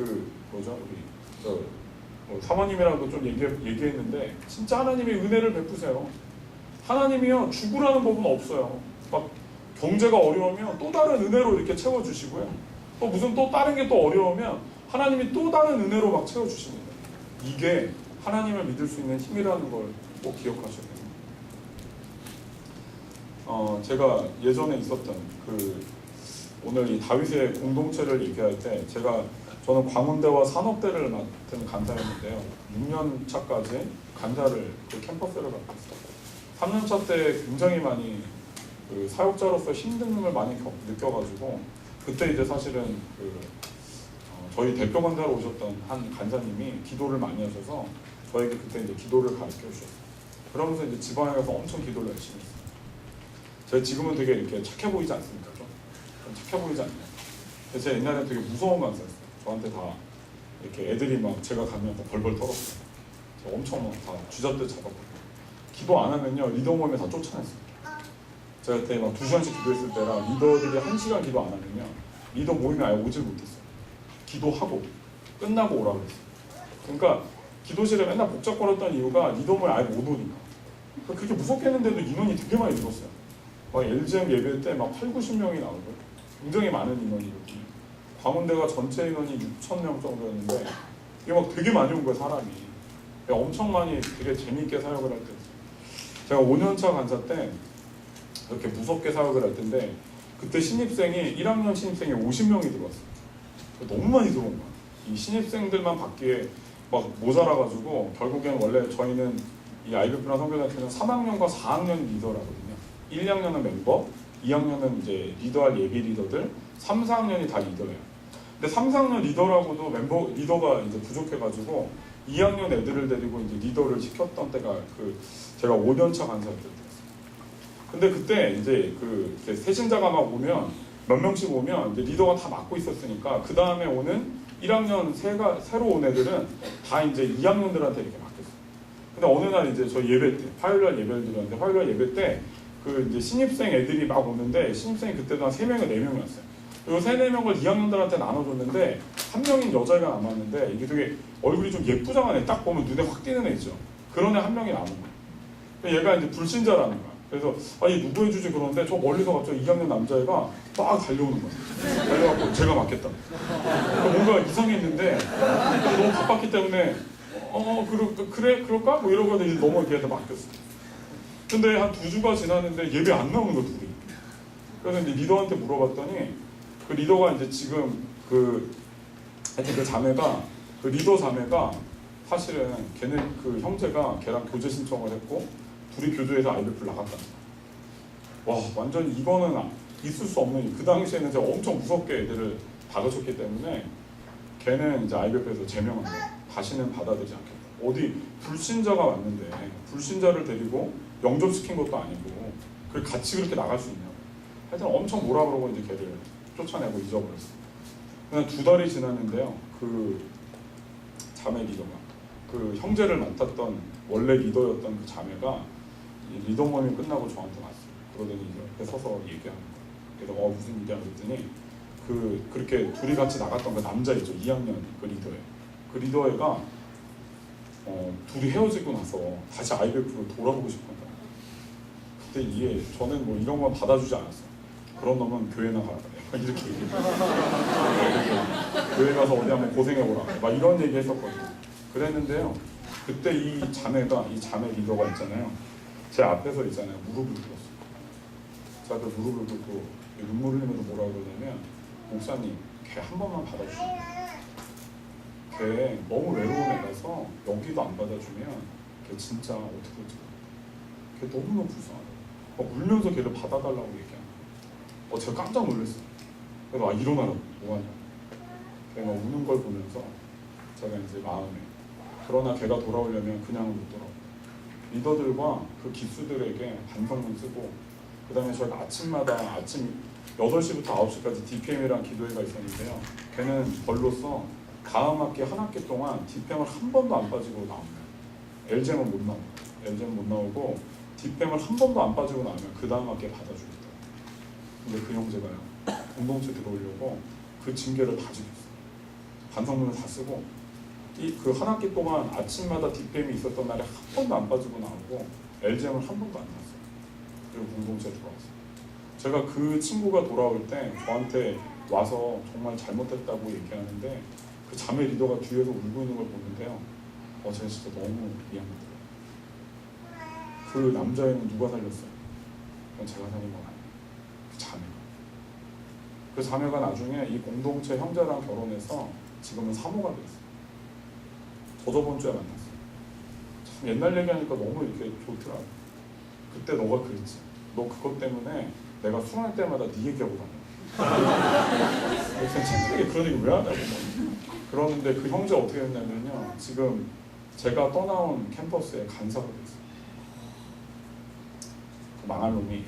사모님이랑도 좀 얘기했는데, 진짜 하나님의 은혜를 베푸세요. 하나님이요, 죽으라는 법은 없어요. 막 경제가 어려우면 또 다른 은혜로 이렇게 채워주시고요. 또 무슨 또 다른 게 또 어려우면 하나님이 또 다른 은혜로 막 채워주십니다. 이게 하나님을 믿을 수 있는 힘이라는 걸 꼭 기억하셔야 됩니다. 제가 예전에 있었던 오늘 이 다윗의 공동체를 얘기할 때, 저는 광운대와 산업대를 맡은 간사였는데요. 6년 차까지 간사를 캠퍼스를 맡고 있어요. 3년 차 때 굉장히 많이 사역자로서 힘듦을 많이 느껴가지고, 그때 이제 사실은 저희 대표 간사로 오셨던 한 간사님이 기도를 많이 하셔서 저에게 그때 이제 기도를 가르쳐 주셨어요. 그러면서 이제 지방에 가서 엄청 기도를 열심히 했어요. 제가 지금은 되게 이렇게 착해 보이지 않습니까? 좀 착해 보이지 않나요? 제가 옛날에 되게 무서운 간사였어요. 저한테 다 이렇게 애들이 막 제가 가면 다 벌벌 떨었어요. 제가 엄청 막 다 쥐잡듯 잡았고, 기도 안 하면요 리더 모임에 다 쫓아냈어요. 제가 그때 막 2시간씩 기도했을 때라 리더들이 1시간 기도 안 하면요 리더 모임에 아예 오질 못했어요. 기도하고 끝나고 오라고 그랬어요. 그러니까 기도실에 맨날 복잡거렸던 이유가 리더 모임 아예 못 오니까. 그렇게 무섭게 했는데도 인원이 되게 많이 늘었어요. 막 LGM 예배 때 막 8, 90명이 나오고 굉장히 많은 인원이거든요. 광운대가 전체 인원이 6,000명 정도였는데 이게 막 되게 많이 온 거예요, 사람이. 엄청 많이 되게 재미있게 사역을 할 때. 제가 5년차 간사 때 이렇게 무섭게 사역을 할 텐데, 그때 신입생이 1학년 신입생이 50명이 들어왔어요. 너무 많이 들어온 거야. 이 신입생들만 받기에 막 모자라가지고 결국엔 원래 저희는 이 IBF나 선교단체는 3학년과 4학년 리더라거든요. 1, 2학년은 멤버, 2학년은 이제 리더할 예비 리더들, 3, 4학년이 다 리더예요. 근데 3, 4학년 리더라고도 리더가 이제 부족해가지고 2학년 애들을 데리고 이제 리더를 시켰던 때가 제가 5년차 간사였을 때였어요. 근데 그때 이제 새신자가 막 오면 몇 명씩 오면 이제 리더가 다 맡고 있었으니까 그 다음에 오는 1학년 새로 온 애들은 다 이제 2학년들한테 이렇게 맡겼어요. 근데 어느 날 이제 저희 예배 때 화요일날 예배를 드렸는데 화요일날 예배 때 그 이제 신입생 애들이 막 오는데 신입생이 그때도 한 3명이 4명이었어요. 요 3, 4명을 2학년들한테 나눠줬는데 한 명인 여자애가 남았는데 이게 되게 얼굴이 좀 예쁘장한 애 딱 보면 눈에 확 띄는 애 있죠. 그런 애 한 명이 남은 거예요. 얘가 이제 불신자라는 거야. 그래서 얘 누구 해주지 그러는데 저 멀리서 갑자기 2학년 남자애가 막 달려오는 거예요. 달려갖고 제가 맡겠다. 뭔가 이상했는데 너무 바빴기 때문에 그래 그럴까? 뭐 이러고 이제 너무 걔한테 맡겼어. 근데 한 2주가 지났는데 예배 안 나오는 거 둘이. 그래서 이제 리더한테 물어봤더니 그 리더가 이제 지금 하여튼 그 자매가 그 리더 자매가 사실은 걔는 그 형제가 걔랑 교제 신청을 했고 둘이 교조해서 IBF를 나갔다는 거야. 와 완전 이거는 있을 수 없는 그 당시에는 제가 엄청 무섭게 애들을 다그쳤기 때문에 걔는 이제 IBF에서 제명한 거야. 다시는 받아들이지 않겠다. 어디 불신자가 왔는데 불신자를 데리고 영접시킨 것도 아니고 그걸 같이 그렇게 나갈 수 있냐고. 하여튼 엄청 뭐라 그러고 이제 걔를 쫓아내고 잊어버렸어. 그냥 2달이 지났는데요. 그 자매 리더가 그 형제를 맡았던 원래 리더였던 그 자매가 리더 모임이 끝나고 저한테 왔어요. 그러더니 이제 옆에 서서 얘기하는 거예요. 그래서 무슨 일이야 그랬더니 그렇게 둘이 같이 나갔던 그 남자 있죠. 2학년 그 리더애. 그 리더애가 둘이 헤어지고 나서 다시 IBF로 돌아보고 싶었다. 그때 저는 뭐 이런 건 받아주지 않았어요. 그런 놈은 교회나 가라 그래. 이렇게 얘기해요. 교회 가서 어디 한번 고생해보라. 막 이런 얘기 했었거든요. 그랬는데요. 그때 이 자매 리더가 있잖아요. 제 앞에서 있잖아요. 무릎을 꿇었어요. 제가 그 무릎을 꿇고 눈물 흘리면서 뭐라고 그러냐면 목사님 걔 한 번만 받아주세요. 걔 너무 외로운 애라서 여기도 안 받아주면 걔 진짜 어떻게 될지 모르겠다. 걔 너무너무 불쌍하다. 울면서 걔를 받아달라고 얘기하는 거야. 제가 깜짝 놀랐어요. 그래서 일어나라고 뭐하냐. 걔가 우는 걸 보면서 제가 이제 마음에 그러나 걔가 돌아오려면 그냥 못 돌아오고 리더들과 그 기수들에게 반성문 쓰고 그 다음에 저희가 아침 8시부터 9시까지 DPM이랑 기도회가 있었는데요. 걔는 벌로서 다음 학기 한 학기 동안 DPM을 한 번도 안 빠지고 나옵니다. LGM은 못 나오고 LGM 못 나오고 DPM을 한 번도 안 빠지고 나오면 그 다음 학기에 받아주겠다. 근데 그 형제가요. 공동체 들어오려고 그 징계를 다 지켰어요. 반성문을 다 쓰고 그 한 학기 동안 아침마다 DPM이 있었던 날에 한 번도 안 빠지고 나오고 LGM을 한 번도 안 났어요. 그리고 공동체에 들어왔어요. 제가 그 친구가 돌아올 때 저한테 와서 정말 잘못했다고 얘기하는데 그 자매 리더가 뒤에서 울고 있는 걸 보는데요. 제가 진짜 너무 미안하더라고요. 그 남자애는 누가 살렸어요? 그건 제가 살린 건 아니에요. 그 자매가. 그 자매가 나중에 이 공동체 형제랑 결혼해서 지금은 사모가 됐어요. 저번 주에 만났어요. 참 옛날 얘기하니까 너무 이렇게 좋더라고요. 그때 너가 그랬지. 너 그것 때문에 내가 수능할 때마다 네 얘기하고 다녀. 창피하게 그런 얘기 왜 하냐고. 그러는데 그 형제 어떻게 됐냐면요. 지금 제가 떠나온 캠퍼스에 간사가 됐어요. 그 망할 놈이.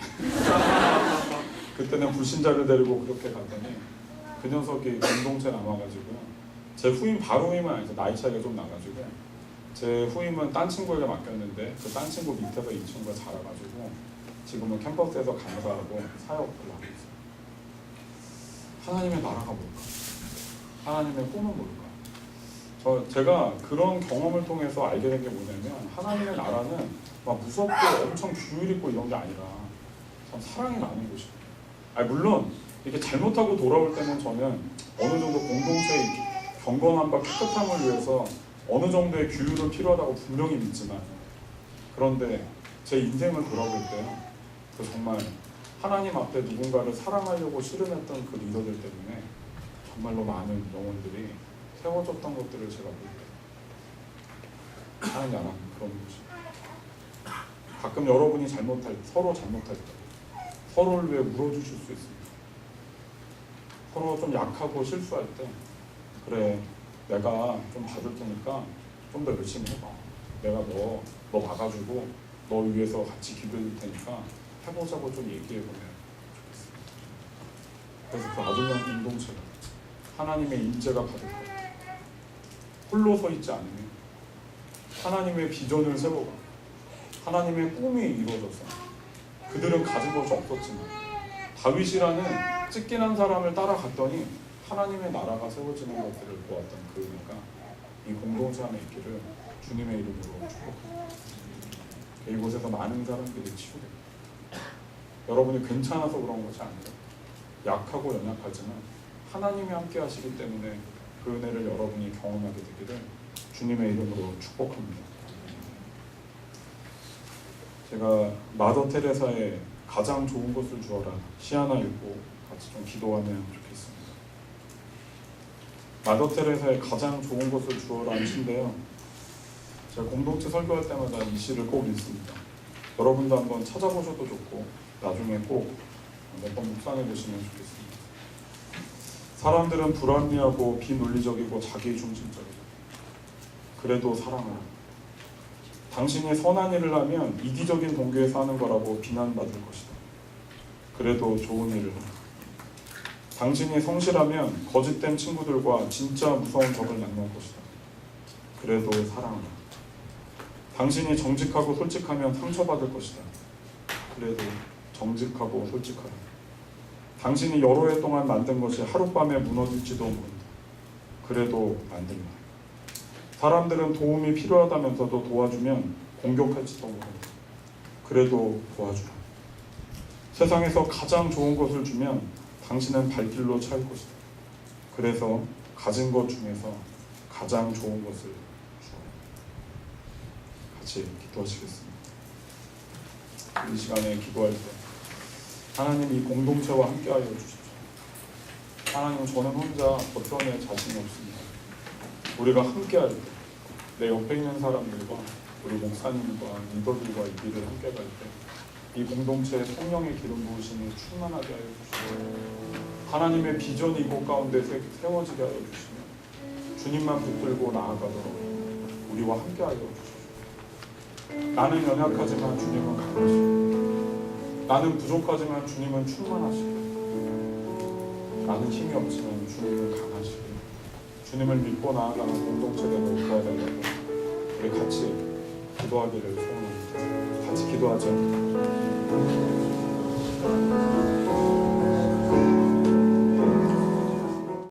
그때는 불신자를 데리고 그렇게 갔더니 그 녀석이 공동체 남아가지고 제 후임 바로 후임은 아니죠. 나이 차이가 좀 나가지고 제 후임은 딴 친구에게 맡겼는데 그 딴 친구 밑에서 이 친구가 자라가지고 지금은 캠퍼스에서 강사하고 사역을 하고 있어요. 하나님의 나라가 뭘까? 하나님의 꿈은 뭘까? 제가 그런 경험을 통해서 알게 된 게 뭐냐면 하나님의 나라는 막 무섭고 엄청 규율 있고 이런 게 아니라 참 사랑이 나는 곳이에요. 물론 이렇게 잘못하고 돌아올 때는 저는 어느 정도 공동체의 경건함과 깨끗함을 위해서 어느 정도의 규율은 필요하다고 분명히 믿지만 그런데 제 인생을 돌아볼 때요. 그 정말 하나님 앞에 누군가를 사랑하려고 실현했던 그 리더들 때문에 정말로 많은 영혼들이 세워졌던 것들을 제가 볼 때 하나님 나라는 그런 곳이에요. 가끔 여러분이 서로 잘못할 때 서로를 위해 물어주실 수 있습니다. 서로 좀 약하고 실수할 때 그래 내가 좀 봐줄 테니까 좀 더 열심히 해봐. 내가 너 봐가지고 너 위해서 같이 기도해 줄 테니까 해보자고 좀 얘기해보면 좋겠습니다. 그래서 그 아둘람 공동체가 하나님의 임재가 가득하고 홀로 서 있지 않으면 하나님의 비전을 세워가 하나님의 꿈이 이루어져서 그들은 가진 것이 없었지만 다윗이라는 찢기는 사람을 따라갔더니 하나님의 나라가 세워지는 것들을 보았던 그 은혜가 이 공동체 안에 있기를 주님의 이름으로 축복합니다. 이곳에서 많은 사람들이 치유됩니다. 여러분이 괜찮아서 그런 것이 아니라 약하고 연약하지만 하나님이 함께 하시기 때문에 그 은혜를 여러분이 경험하게 되기를 주님의 이름으로 축복합니다. 제가 마더 테레사의 가장 좋은 것을 주어라 시 하나 읽고 같이 좀 기도하면 좋겠습니다. 마더 테레사의 가장 좋은 것을 주어라는 시인데요, 제가 공동체 설교할 때마다 이 시를 꼭 읽습니다. 여러분도 한번 찾아보셔도 좋고 나중에 꼭 몇 번 묵상해 보시면 좋겠습니다. 사람들은 불합리하고 비논리적이고 자기중심적이다. 그래도 사랑하라. 당신이 선한 일을 하면 이기적인 동기에서 하는 거라고 비난받을 것이다. 그래도 좋은 일을 하라. 당신이 성실하면 거짓된 친구들과 진짜 무서운 적을 만날 것이다. 그래도 사랑하라. 당신이 정직하고 솔직하면 상처받을 것이다. 그래도 정직하고 솔직하라. 당신이 여러 해 동안 만든 것이 하룻밤에 무너질지도 모른다. 그래도 만들라. 사람들은 도움이 필요하다면서도 도와주면 공격할지도 모른다. 그래도 도와주라. 세상에서 가장 좋은 것을 주면 당신은 발길로 차일 것이다. 그래서 가진 것 중에서 가장 좋은 것을 주어라. 같이 기도하시겠습니다. 이 시간에 기도할 때 하나님 이 공동체와 함께하여 주십시오. 하나님, 저는 혼자 버텨낼 자신이 없습니다. 우리가 함께할 때 내 옆에 있는 사람들과 우리 목사님과 리더들과 이 길을 함께 갈 때 이 공동체의 성령의 기름 부으심이 충만하게 하여 주시고 하나님의 비전이 이곳 가운데 세워지게 하여 주시며 주님만 붙들고 나아가도록 우리와 함께 하여 주십시오. 나는 연약하지만 주님은 강하시고 나는 부족하지만 주님은 충만하시고 나는 힘이 없지만 주님은 강하시고 주님을 믿고 나아가는 공동체대로 도와달라고 우리 같이 기도하기를 소원합니다. 같이 기도하죠.